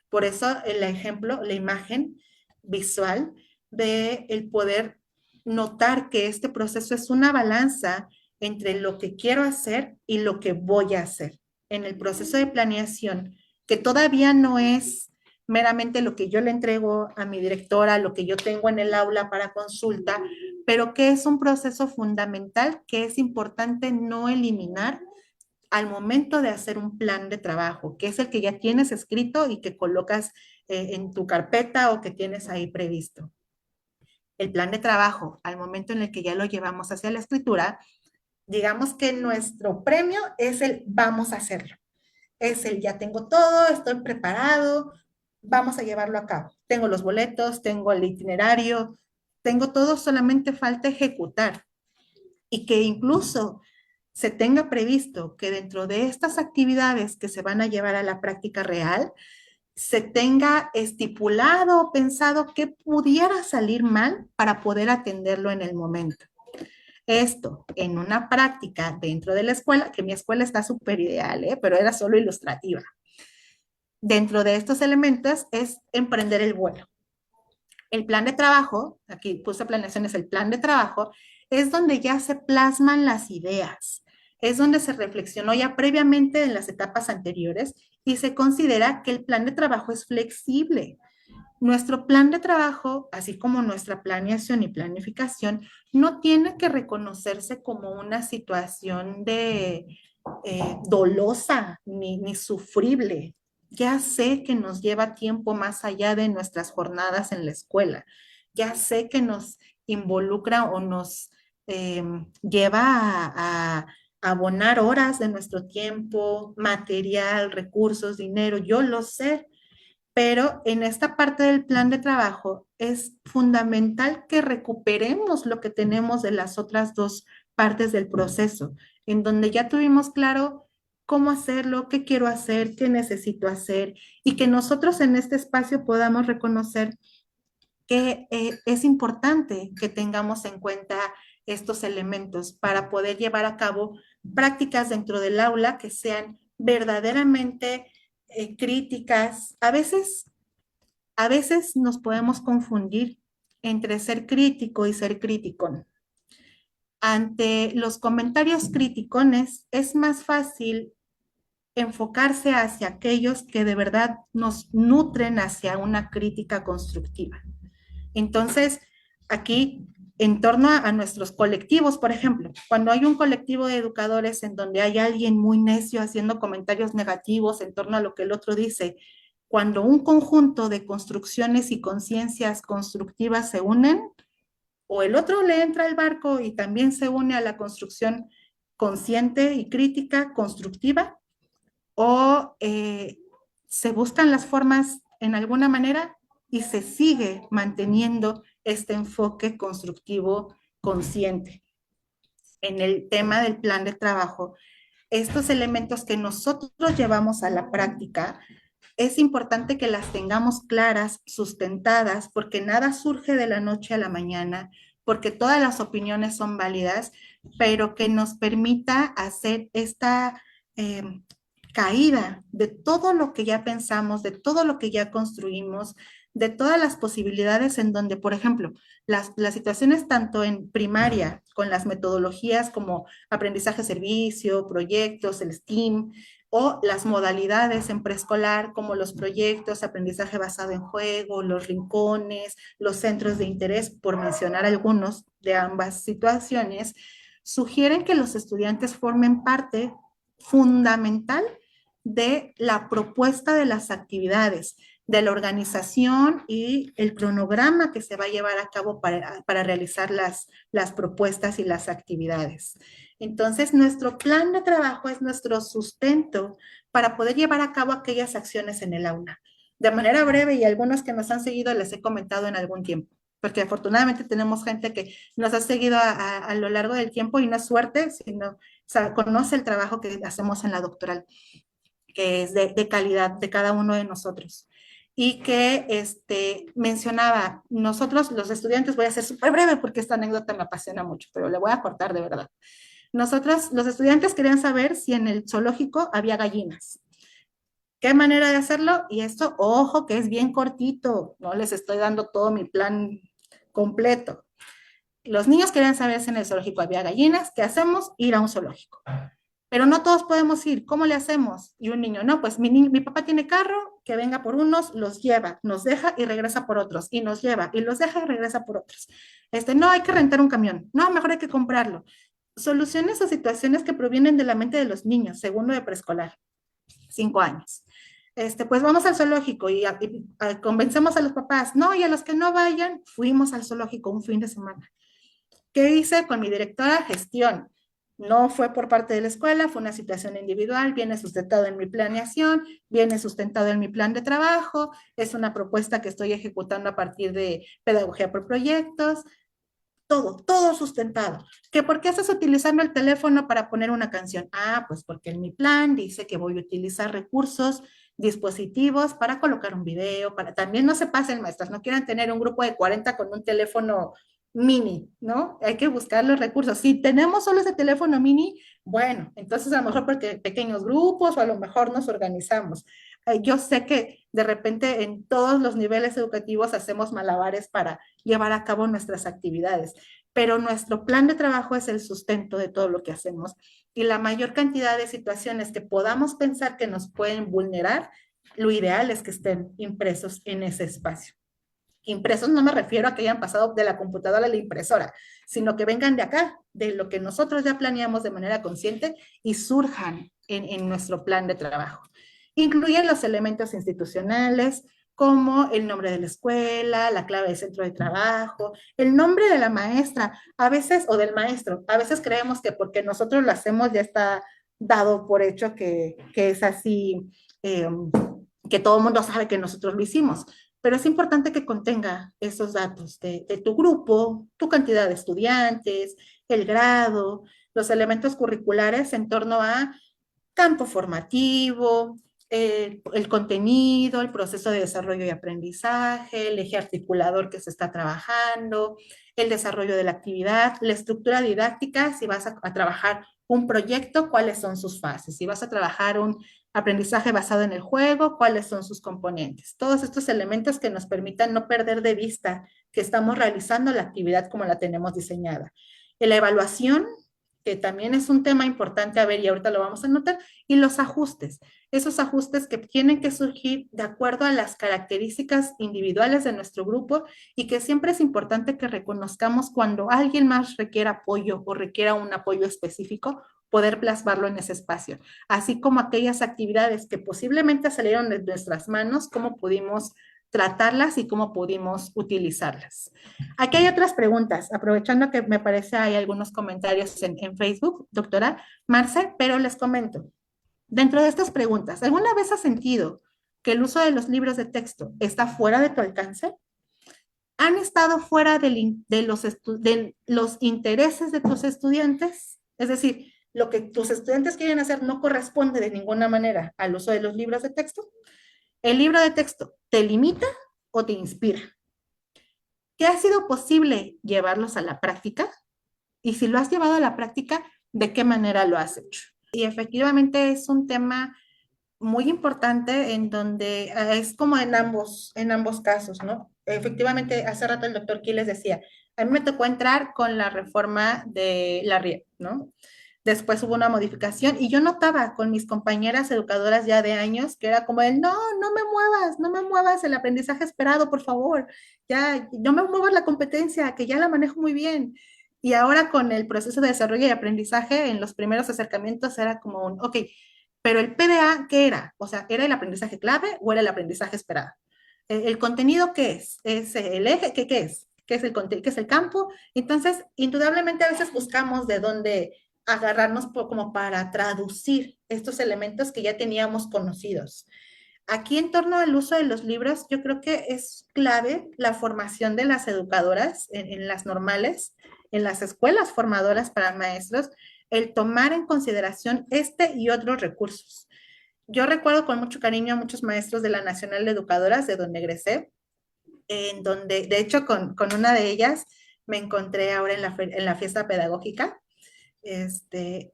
Por eso el ejemplo, la imagen visual de el poder notar que este proceso es una balanza entre lo que quiero hacer y lo que voy a hacer. En el proceso de planeación, que todavía no es meramente lo que yo le entrego a mi directora, lo que yo tengo en el aula para consulta, pero que es un proceso fundamental que es importante no eliminar al momento de hacer un plan de trabajo, que es el que ya tienes escrito y que colocas en tu carpeta o que tienes ahí previsto. El plan de trabajo, al momento en el que ya lo llevamos hacia la escritura, digamos que nuestro premio es el vamos a hacerlo. Es el ya tengo todo, estoy preparado, vamos a llevarlo a cabo. Tengo los boletos, tengo el itinerario, tengo todo, solamente falta ejecutar. Y que incluso se tenga previsto que dentro de estas actividades que se van a llevar a la práctica real, se tenga estipulado o pensado qué pudiera salir mal para poder atenderlo en el momento. Esto en una práctica dentro de la escuela, que mi escuela está súper ideal, pero era solo ilustrativa. Dentro de estos elementos es emprender el vuelo. El plan de trabajo, aquí puse planeación, es el plan de trabajo, es donde ya se plasman las ideas, es donde se reflexionó ya previamente en las etapas anteriores y se considera que el plan de trabajo es flexible. Nuestro plan de trabajo, así como nuestra planeación y planificación, no tiene que reconocerse como una situación de dolosa ni sufrible. Ya sé que nos lleva tiempo más allá de nuestras jornadas en la escuela. Ya sé que nos involucra o nos lleva a abonar horas de nuestro tiempo, material, recursos, dinero. Yo lo sé, pero en esta parte del plan de trabajo es fundamental que recuperemos lo que tenemos de las otras dos partes del proceso, en donde ya tuvimos claro cómo hacerlo, qué quiero hacer, qué necesito hacer, y que nosotros en este espacio podamos reconocer que es importante que tengamos en cuenta estos elementos para poder llevar a cabo prácticas dentro del aula que sean verdaderamente críticas. A veces nos podemos confundir entre ser crítico y ser criticón. Ante los comentarios criticones es más fácil enfocarse hacia aquellos que de verdad nos nutren hacia una crítica constructiva. Entonces, aquí, en torno a nuestros colectivos, por ejemplo, cuando hay un colectivo de educadores en donde hay alguien muy necio haciendo comentarios negativos en torno a lo que el otro dice, cuando un conjunto de construcciones y conciencias constructivas se unen, o el otro le entra al barco y también se une a la construcción consciente y crítica constructiva, o se buscan las formas en alguna manera y se sigue manteniendo este enfoque constructivo consciente. En el tema del plan de trabajo, estos elementos que nosotros llevamos a la práctica, es importante que las tengamos claras, sustentadas, porque nada surge de la noche a la mañana, porque todas las opiniones son válidas, pero que nos permita hacer esta eh, caída de todo lo que ya pensamos, de todo lo que ya construimos, de todas las posibilidades en donde, por ejemplo, las situaciones tanto en primaria, con las metodologías como aprendizaje servicio, proyectos, el STEAM, o las modalidades en preescolar, como los proyectos, aprendizaje basado en juego, los rincones, los centros de interés, por mencionar algunos de ambas situaciones, sugieren que los estudiantes formen parte fundamental de la propuesta de las actividades, de la organización y el cronograma que se va a llevar a cabo para realizar las propuestas y las actividades. Entonces, nuestro plan de trabajo es nuestro sustento para poder llevar a cabo aquellas acciones en el aula. De manera breve, y algunos que nos han seguido les he comentado en algún tiempo, porque afortunadamente tenemos gente que nos ha seguido a lo largo del tiempo y no es suerte, sino o sea, conoce el trabajo que hacemos en la doctoral, que es de calidad de cada uno de nosotros. Y que mencionaba, nosotros los estudiantes, voy a ser súper breve porque esta anécdota me apasiona mucho, pero le voy a cortar de verdad. Nosotros, los estudiantes querían saber si en el zoológico había gallinas. ¿Qué manera de hacerlo? Y esto, ojo, que es bien cortito, no les estoy dando todo mi plan completo. Los niños querían saber si en el zoológico había gallinas. ¿Qué hacemos? Ir a un zoológico. Pero no todos podemos ir. ¿Cómo le hacemos? Y un niño, no, pues mi papá tiene carro, que venga por unos, los lleva, nos deja y regresa por otros, y nos lleva y los deja y regresa por otros. No, hay que rentar un camión. No, mejor hay que comprarlo. Soluciones o situaciones que provienen de la mente de los niños, segundo de preescolar, 5 años. Pues vamos al zoológico y convencemos a los papás. No, y a los que no vayan, fuimos al zoológico un fin de semana. ¿Qué hice con mi directora? Gestión. No fue por parte de la escuela, fue una situación individual, viene sustentado en mi planeación, viene sustentado en mi plan de trabajo, es una propuesta que estoy ejecutando a partir de pedagogía por proyectos, todo sustentado. ¿Que por qué estás utilizando el teléfono para poner una canción? Ah, pues porque en mi plan dice que voy a utilizar recursos, dispositivos para colocar un video, también no se pasen maestras, no quieran tener un grupo de 40 con un teléfono mini, ¿no? Hay que buscar los recursos. Si tenemos solo ese teléfono mini, bueno, entonces a lo mejor porque pequeños grupos o a lo mejor nos organizamos. Yo sé que de repente en todos los niveles educativos hacemos malabares para llevar a cabo nuestras actividades, pero nuestro plan de trabajo es el sustento de todo lo que hacemos y la mayor cantidad de situaciones que podamos pensar que nos pueden vulnerar, lo ideal es que estén impresos en ese espacio. Impresos no me refiero a que hayan pasado de la computadora a la impresora, sino que vengan de acá, de lo que nosotros ya planeamos de manera consciente y surjan en nuestro plan de trabajo. Incluyen los elementos institucionales, como el nombre de la escuela, la clave del centro de trabajo, el nombre de la maestra, a veces, o del maestro. A veces creemos que porque nosotros lo hacemos ya está dado por hecho que es así, eh, que todo el mundo sabe que nosotros lo hicimos, pero es importante que contenga esos datos de tu grupo, tu cantidad de estudiantes, el grado, los elementos curriculares en torno a campo formativo, el contenido, el proceso de desarrollo y aprendizaje, el eje articulador que se está trabajando, el desarrollo de la actividad, la estructura didáctica, si vas a trabajar un proyecto, cuáles son sus fases, si vas a trabajar un aprendizaje basado en el juego, cuáles son sus componentes. Todos estos elementos que nos permitan no perder de vista que estamos realizando la actividad como la tenemos diseñada. En la evaluación, que también es un tema importante a ver y ahorita lo vamos a notar, y los ajustes, esos ajustes que tienen que surgir de acuerdo a las características individuales de nuestro grupo y que siempre es importante que reconozcamos cuando alguien más requiera apoyo o requiera un apoyo específico, poder plasmarlo en ese espacio, así como aquellas actividades que posiblemente salieron de nuestras manos, cómo pudimos tratarlas y cómo pudimos utilizarlas. Aquí hay otras preguntas, aprovechando que me parece hay algunos comentarios en Facebook, doctora Marce, pero les comento. Dentro de estas preguntas, ¿alguna vez has sentido que el uso de los libros de texto está fuera de tu alcance? ¿Han estado fuera de los intereses de tus estudiantes? Es decir, lo que tus estudiantes quieren hacer no corresponde de ninguna manera al uso de los libros de texto. ¿El libro de texto te limita o te inspira? ¿Qué ha sido posible llevarlos a la práctica? Y si lo has llevado a la práctica, ¿de qué manera lo has hecho? Y efectivamente es un tema muy importante en donde es como en ambos casos, ¿no? Efectivamente, hace rato el doctor Quiles decía, a mí me tocó entrar con la reforma de la RIE, ¿no? Después hubo una modificación y yo notaba con mis compañeras educadoras ya de años que era como el, no, no me muevas el aprendizaje esperado, por favor, ya, no me muevas la competencia, que ya la manejo muy bien. Y ahora con el proceso de desarrollo y aprendizaje, en los primeros acercamientos era como un, ok, pero el PDA, ¿qué era? O sea, ¿era el aprendizaje clave o era el aprendizaje esperado? ¿El contenido qué es? ¿Es el eje? ¿Qué es? ¿Qué es qué es el campo? Entonces, indudablemente a veces buscamos de dónde agarrarnos como para traducir estos elementos que ya teníamos conocidos. Aquí en torno al uso de los libros, yo creo que es clave la formación de las educadoras en las normales, en las escuelas formadoras para maestros, el tomar en consideración este y otros recursos. Yo recuerdo con mucho cariño a muchos maestros de la Nacional de Educadoras, de donde egresé, en donde, de hecho, con una de ellas me encontré ahora en la fiesta pedagógica,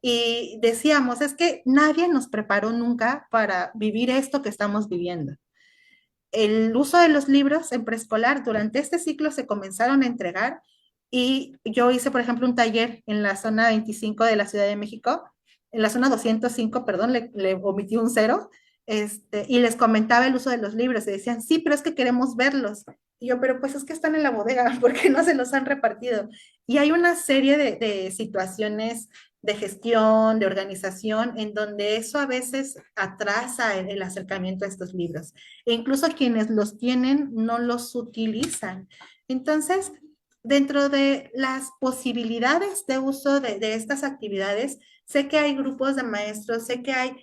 y decíamos, es que nadie nos preparó nunca para vivir esto que estamos viviendo. El uso de los libros en preescolar durante este ciclo se comenzaron a entregar y yo hice, por ejemplo, un taller en la zona 25 de la Ciudad de México, en la zona 205, perdón, le omití un cero, y les comentaba el uso de los libros y decían, sí, pero es que queremos verlos. Y yo, pero pues es que están en la bodega, ¿por qué no se los han repartido? Y hay una serie de situaciones de gestión, de organización, en donde eso a veces atrasa el acercamiento a estos libros. E incluso quienes los tienen no los utilizan. Entonces, dentro de las posibilidades de uso de estas actividades, sé que hay grupos de maestros, sé que hay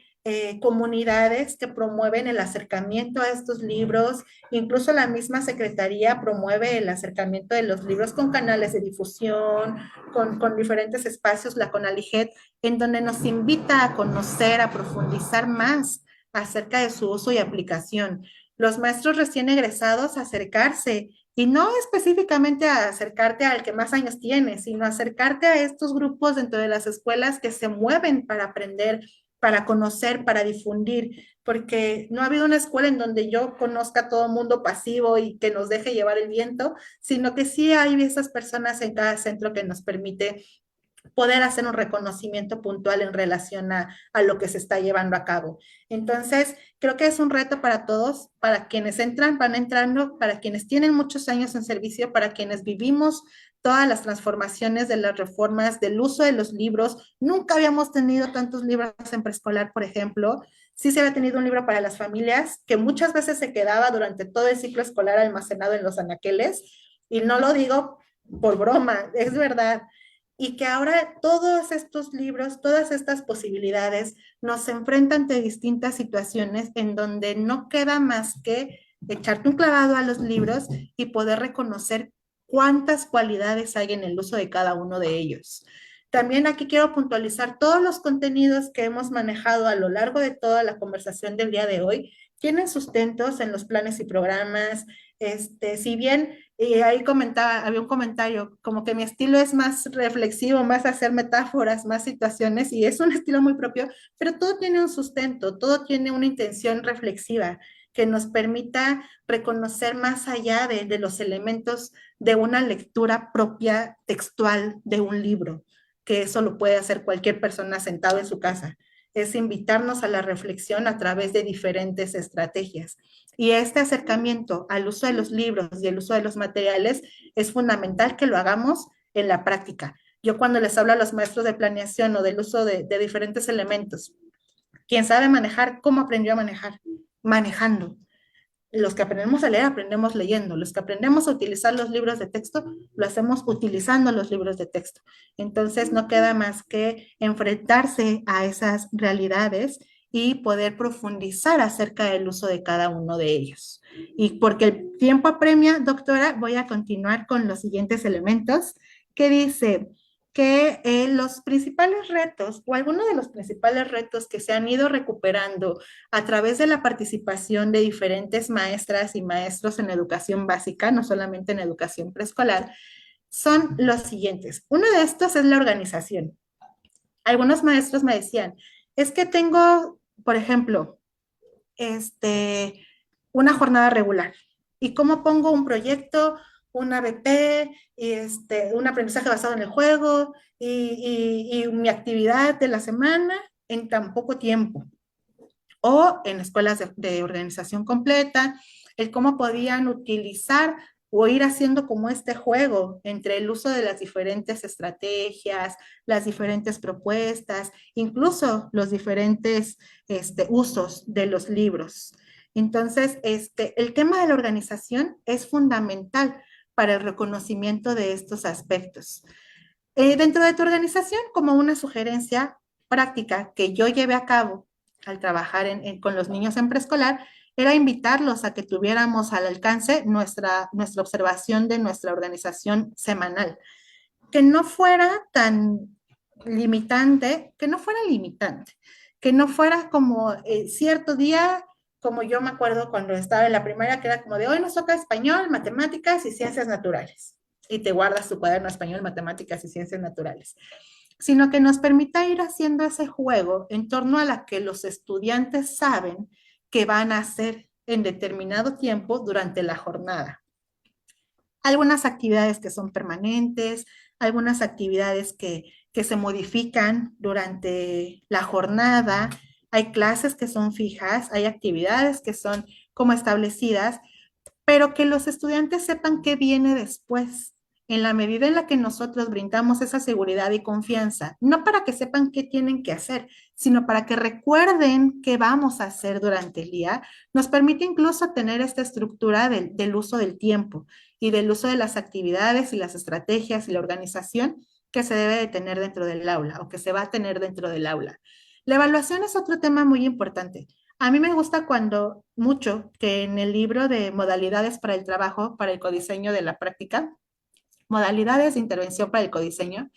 comunidades que promueven el acercamiento a estos libros, incluso la misma secretaría promueve el acercamiento de los libros con canales de difusión, con diferentes espacios, la CONALIGET, en donde nos invita a conocer, a profundizar más acerca de su uso y aplicación. Los maestros recién egresados acercarse, y no específicamente a acercarte al que más años tiene, sino acercarte a estos grupos dentro de las escuelas que se mueven para aprender, para conocer, para difundir, porque no ha habido una escuela en donde yo conozca a todo el mundo pasivo y que nos deje llevar el viento, sino que sí hay esas personas en cada centro que nos permite poder hacer un reconocimiento puntual en relación a lo que se está llevando a cabo. Entonces, creo que es un reto para todos, para quienes entran, van entrando, para quienes tienen muchos años en servicio, para quienes vivimos todas las transformaciones de las reformas, del uso de los libros. Nunca habíamos tenido tantos libros en preescolar, por ejemplo. Sí se había tenido un libro para las familias, que muchas veces se quedaba durante todo el ciclo escolar almacenado en los anaqueles, y no lo digo por broma, es verdad. Y que ahora todos estos libros, todas estas posibilidades nos enfrentan ante distintas situaciones en donde no queda más que echarte un clavado a los libros y poder reconocer cuántas cualidades hay en el uso de cada uno de ellos. También aquí quiero puntualizar todos los contenidos que hemos manejado a lo largo de toda la conversación del día de hoy. Tienen sustentos en los planes y programas. Si bien ahí comentaba, había un comentario, como que mi estilo es más reflexivo, más hacer metáforas, más situaciones, y es un estilo muy propio, pero todo tiene un sustento, todo tiene una intención reflexiva que nos permita reconocer más allá de los elementos de una lectura propia textual de un libro, que eso lo puede hacer cualquier persona sentado en su casa. Es invitarnos a la reflexión a través de diferentes estrategias. Y este acercamiento al uso de los libros y el uso de los materiales es fundamental que lo hagamos en la práctica. Yo cuando les hablo a los maestros de planeación o del uso de diferentes elementos, quien sabe manejar, ¿cómo aprendió a manejar? Manejando. Los que aprendemos a leer, aprendemos leyendo. Los que aprendemos a utilizar los libros de texto, lo hacemos utilizando los libros de texto. Entonces, no queda más que enfrentarse a esas realidades y poder profundizar acerca del uso de cada uno de ellos. Y porque el tiempo apremia, doctora, voy a continuar con los siguientes elementos que dice que los principales retos o algunos de los principales retos que se han ido recuperando a través de la participación de diferentes maestras y maestros en educación básica, no solamente en educación preescolar, son los siguientes. Uno de estos es la organización. Algunos maestros me decían, es que tengo, por ejemplo, una jornada regular. ¿Y cómo pongo un proyecto, un ABP, un aprendizaje basado en el juego y mi actividad de la semana en tan poco tiempo? O en escuelas de organización completa, el cómo podían utilizar o ir haciendo como este juego entre el uso de las diferentes estrategias, las diferentes propuestas, incluso los diferentes usos de los libros. Entonces, el tema de la organización es fundamental para el reconocimiento de estos aspectos. Dentro de tu organización, como una sugerencia práctica que yo llevé a cabo al trabajar con los niños en preescolar, era invitarlos a que tuviéramos al alcance nuestra observación de nuestra organización semanal, que no fuera tan limitante, que no fuera como cierto día, como yo me acuerdo cuando estaba en la primaria, que era como de hoy nos toca español, matemáticas y ciencias naturales, y te guardas tu cuaderno español, matemáticas y ciencias naturales, sino que nos permita ir haciendo ese juego en torno a la que los estudiantes saben que van a hacer en determinado tiempo durante la jornada. Algunas actividades que son permanentes, algunas actividades que se modifican durante la jornada, hay clases que son fijas, hay actividades que son como establecidas, pero que los estudiantes sepan qué viene después, en la medida en la que nosotros brindamos esa seguridad y confianza, no para que sepan qué tienen que hacer, sino para que recuerden qué vamos a hacer durante el día, nos permite incluso tener esta estructura del uso del tiempo y del uso de las actividades y las estrategias y la organización que se debe de tener dentro del aula o que se va a tener dentro del aula. La evaluación es otro tema muy importante. A mí me gusta mucho que en el libro de modalidades para el trabajo, para el codiseño de la práctica, modalidades de intervención para el codiseño,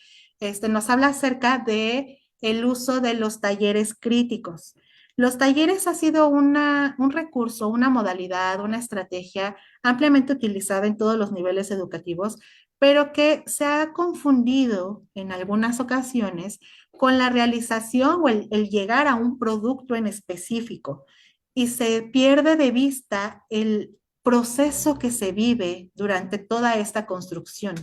nos habla acerca de el uso de los talleres críticos. Los talleres ha sido un recurso, una modalidad, una estrategia ampliamente utilizada en todos los niveles educativos, pero que se ha confundido en algunas ocasiones con la realización o el llegar a un producto en específico y se pierde de vista el proceso que se vive durante toda esta construcción.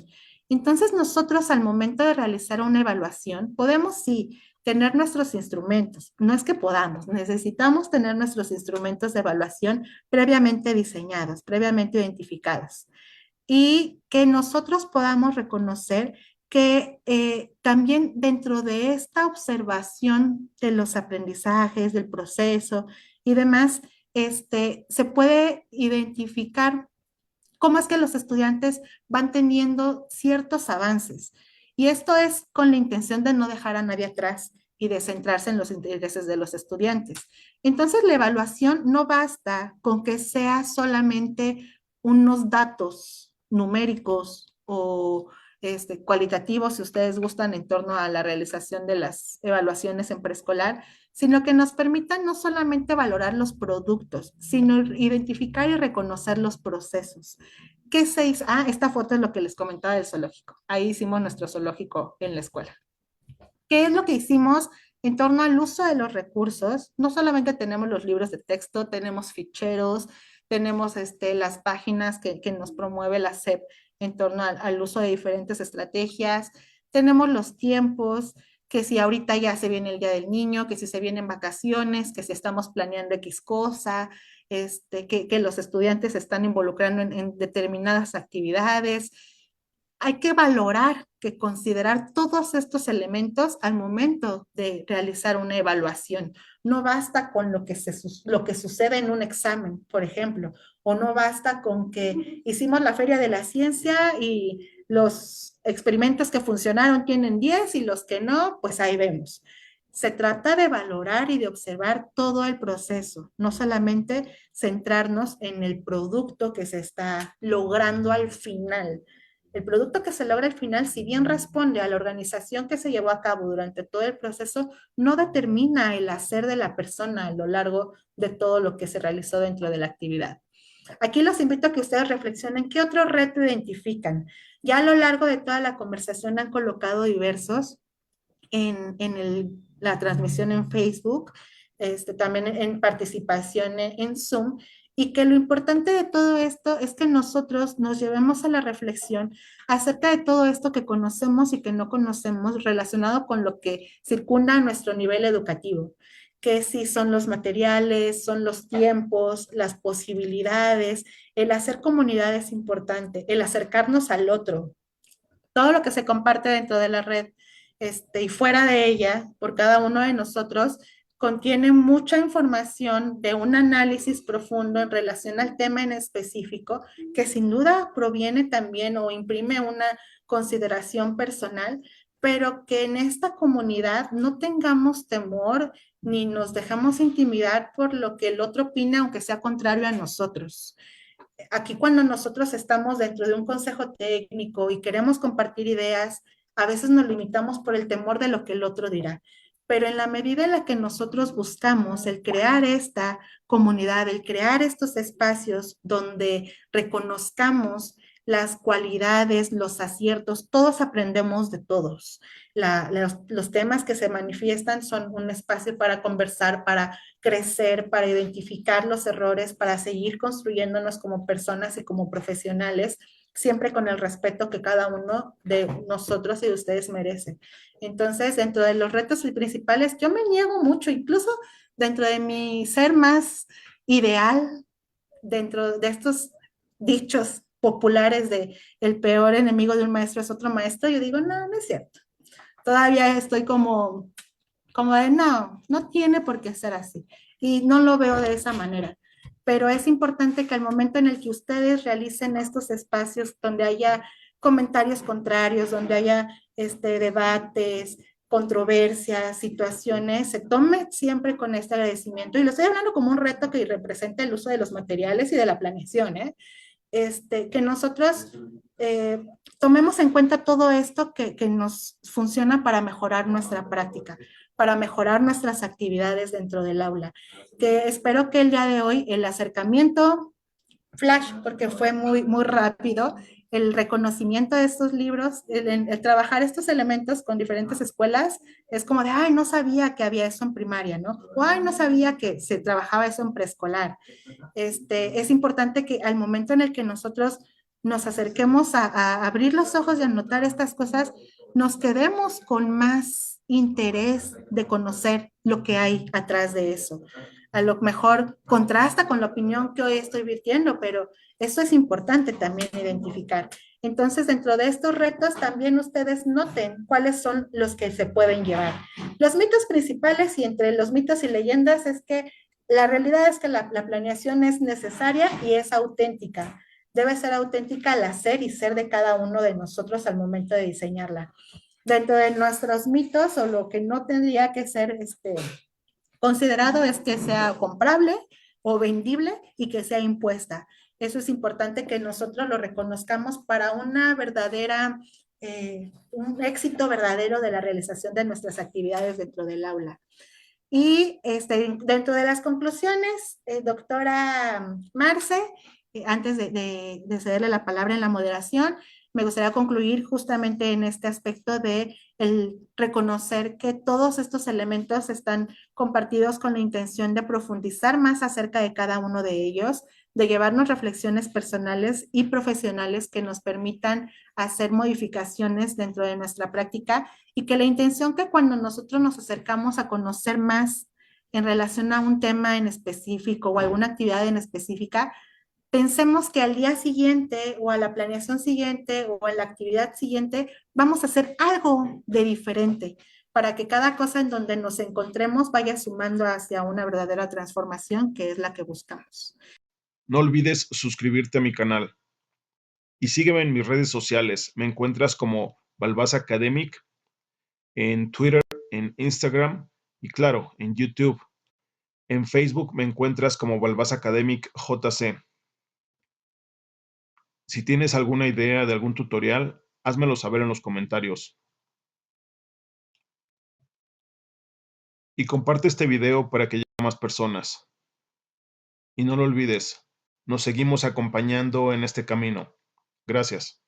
Entonces nosotros al momento de realizar una evaluación podemos sí tener nuestros instrumentos, no es que podamos, necesitamos tener nuestros instrumentos de evaluación previamente diseñados, previamente identificados y que nosotros podamos reconocer que también dentro de esta observación de los aprendizajes, del proceso y demás, se puede identificar cómo es que los estudiantes van teniendo ciertos avances. Y esto es con la intención de no dejar a nadie atrás y de centrarse en los intereses de los estudiantes. Entonces, la evaluación no basta con que sea solamente unos datos numéricos o cualitativos, si ustedes gustan, en torno a la realización de las evaluaciones en preescolar, sino que nos permitan no solamente valorar los productos, sino identificar y reconocer los procesos. ¿Qué se hizo? Ah, esta foto es lo que les comentaba del zoológico. Ahí hicimos nuestro zoológico en la escuela. ¿Qué es lo que hicimos en torno al uso de los recursos? No solamente tenemos los libros de texto, tenemos ficheros, tenemos las páginas que nos promueve la SEP en torno al uso de diferentes estrategias, tenemos los tiempos, que si ahorita ya se viene el Día del Niño, que si se vienen vacaciones, que si estamos planeando X cosa, que los estudiantes se están involucrando en determinadas actividades. Hay que valorar, que considerar todos estos elementos al momento de realizar una evaluación. No basta con lo que sucede en un examen, por ejemplo, o no basta con que hicimos la Feria de la Ciencia y los experimentos que funcionaron tienen 10 y los que no, pues ahí vemos. Se trata de valorar y de observar todo el proceso, no solamente centrarnos en el producto que se está logrando al final. El producto que se logra al final, si bien responde a la organización que se llevó a cabo durante todo el proceso, no determina el hacer de la persona a lo largo de todo lo que se realizó dentro de la actividad. Aquí los invito a que ustedes reflexionen qué otro reto identifican. Ya a lo largo de toda la conversación han colocado diversos en la transmisión en Facebook, también en participación en Zoom, y que lo importante de todo esto es que nosotros nos llevemos a la reflexión acerca de todo esto que conocemos y que no conocemos relacionado con lo que circunda a nuestro nivel educativo, que si son los materiales, son los tiempos, las posibilidades, el hacer comunidad es importante, el acercarnos al otro, todo lo que se comparte dentro de la red y fuera de ella, por cada uno de nosotros, contiene mucha información de un análisis profundo en relación al tema en específico, que sin duda proviene también o imprime una consideración personal, pero que en esta comunidad no tengamos temor ni nos dejamos intimidar por lo que el otro opina, aunque sea contrario a nosotros. Aquí cuando nosotros estamos dentro de un consejo técnico y queremos compartir ideas, a veces nos limitamos por el temor de lo que el otro dirá. Pero en la medida en la que nosotros buscamos el crear esta comunidad, el crear estos espacios donde reconozcamos las cualidades, los aciertos, todos aprendemos de todos. Los temas que se manifiestan son un espacio para conversar, para crecer, para identificar los errores, para seguir construyéndonos como personas y como profesionales, siempre con el respeto que cada uno de nosotros y de ustedes merece. Entonces, dentro de los retos principales, yo me niego mucho, incluso dentro de mi ser más ideal, dentro de estos dichos populares de el peor enemigo de un maestro es otro maestro, yo digo, no, no es cierto. Todavía estoy como de, no, no tiene por qué ser así. Y no lo veo de esa manera. Pero es importante que al momento en el que ustedes realicen estos espacios donde haya comentarios contrarios, donde haya debates, controversias, situaciones, se tome siempre con este agradecimiento. Y lo estoy hablando como un reto que representa el uso de los materiales y de la planeación, que nosotros tomemos en cuenta todo esto que nos funciona para mejorar nuestra práctica, para mejorar nuestras actividades dentro del aula. Que espero que el día de hoy el acercamiento flash, porque fue muy, muy rápido, el reconocimiento de estos libros, el trabajar estos elementos con diferentes escuelas, es como de, ay, no sabía que había eso en primaria, ¿no? O, ay, no sabía que se trabajaba eso en preescolar. Es importante que al momento en el que nosotros nos acerquemos a abrir los ojos y a notar estas cosas, nos quedemos con más interés de conocer lo que hay atrás de eso. A lo mejor contrasta con la opinión que hoy estoy virtiendo, pero eso es importante también identificar. Entonces, dentro de estos retos, también ustedes noten cuáles son los que se pueden llevar. Los mitos principales, y entre los mitos y leyendas, es que la realidad es que la planeación es necesaria y es auténtica. Debe ser auténtica al hacer y ser de cada uno de nosotros al momento de diseñarla. Dentro de nuestros mitos, o lo que no tendría que ser considerado, es que sea comprable o vendible y que sea impuesta. Eso es importante que nosotros lo reconozcamos para una verdadera, un éxito verdadero de la realización de nuestras actividades dentro del aula. Y dentro de las conclusiones, doctora Marce, antes de cederle la palabra en la moderación, me gustaría concluir justamente en este aspecto de el reconocer que todos estos elementos están compartidos con la intención de profundizar más acerca de cada uno de ellos, de llevarnos reflexiones personales y profesionales que nos permitan hacer modificaciones dentro de nuestra práctica, y que la intención que cuando nosotros nos acercamos a conocer más en relación a un tema en específico o alguna actividad en específica, pensemos que al día siguiente o a la planeación siguiente o a la actividad siguiente vamos a hacer algo de diferente para que cada cosa en donde nos encontremos vaya sumando hacia una verdadera transformación, que es la que buscamos. No olvides suscribirte a mi canal y sígueme en mis redes sociales. Me encuentras como Balbás Academic en Twitter, en Instagram y claro, en YouTube. En Facebook me encuentras como Balbás Academic JC. Si tienes alguna idea de algún tutorial, házmelo saber en los comentarios. Y comparte este video para que llegue a más personas. Y no lo olvides, nos seguimos acompañando en este camino. Gracias.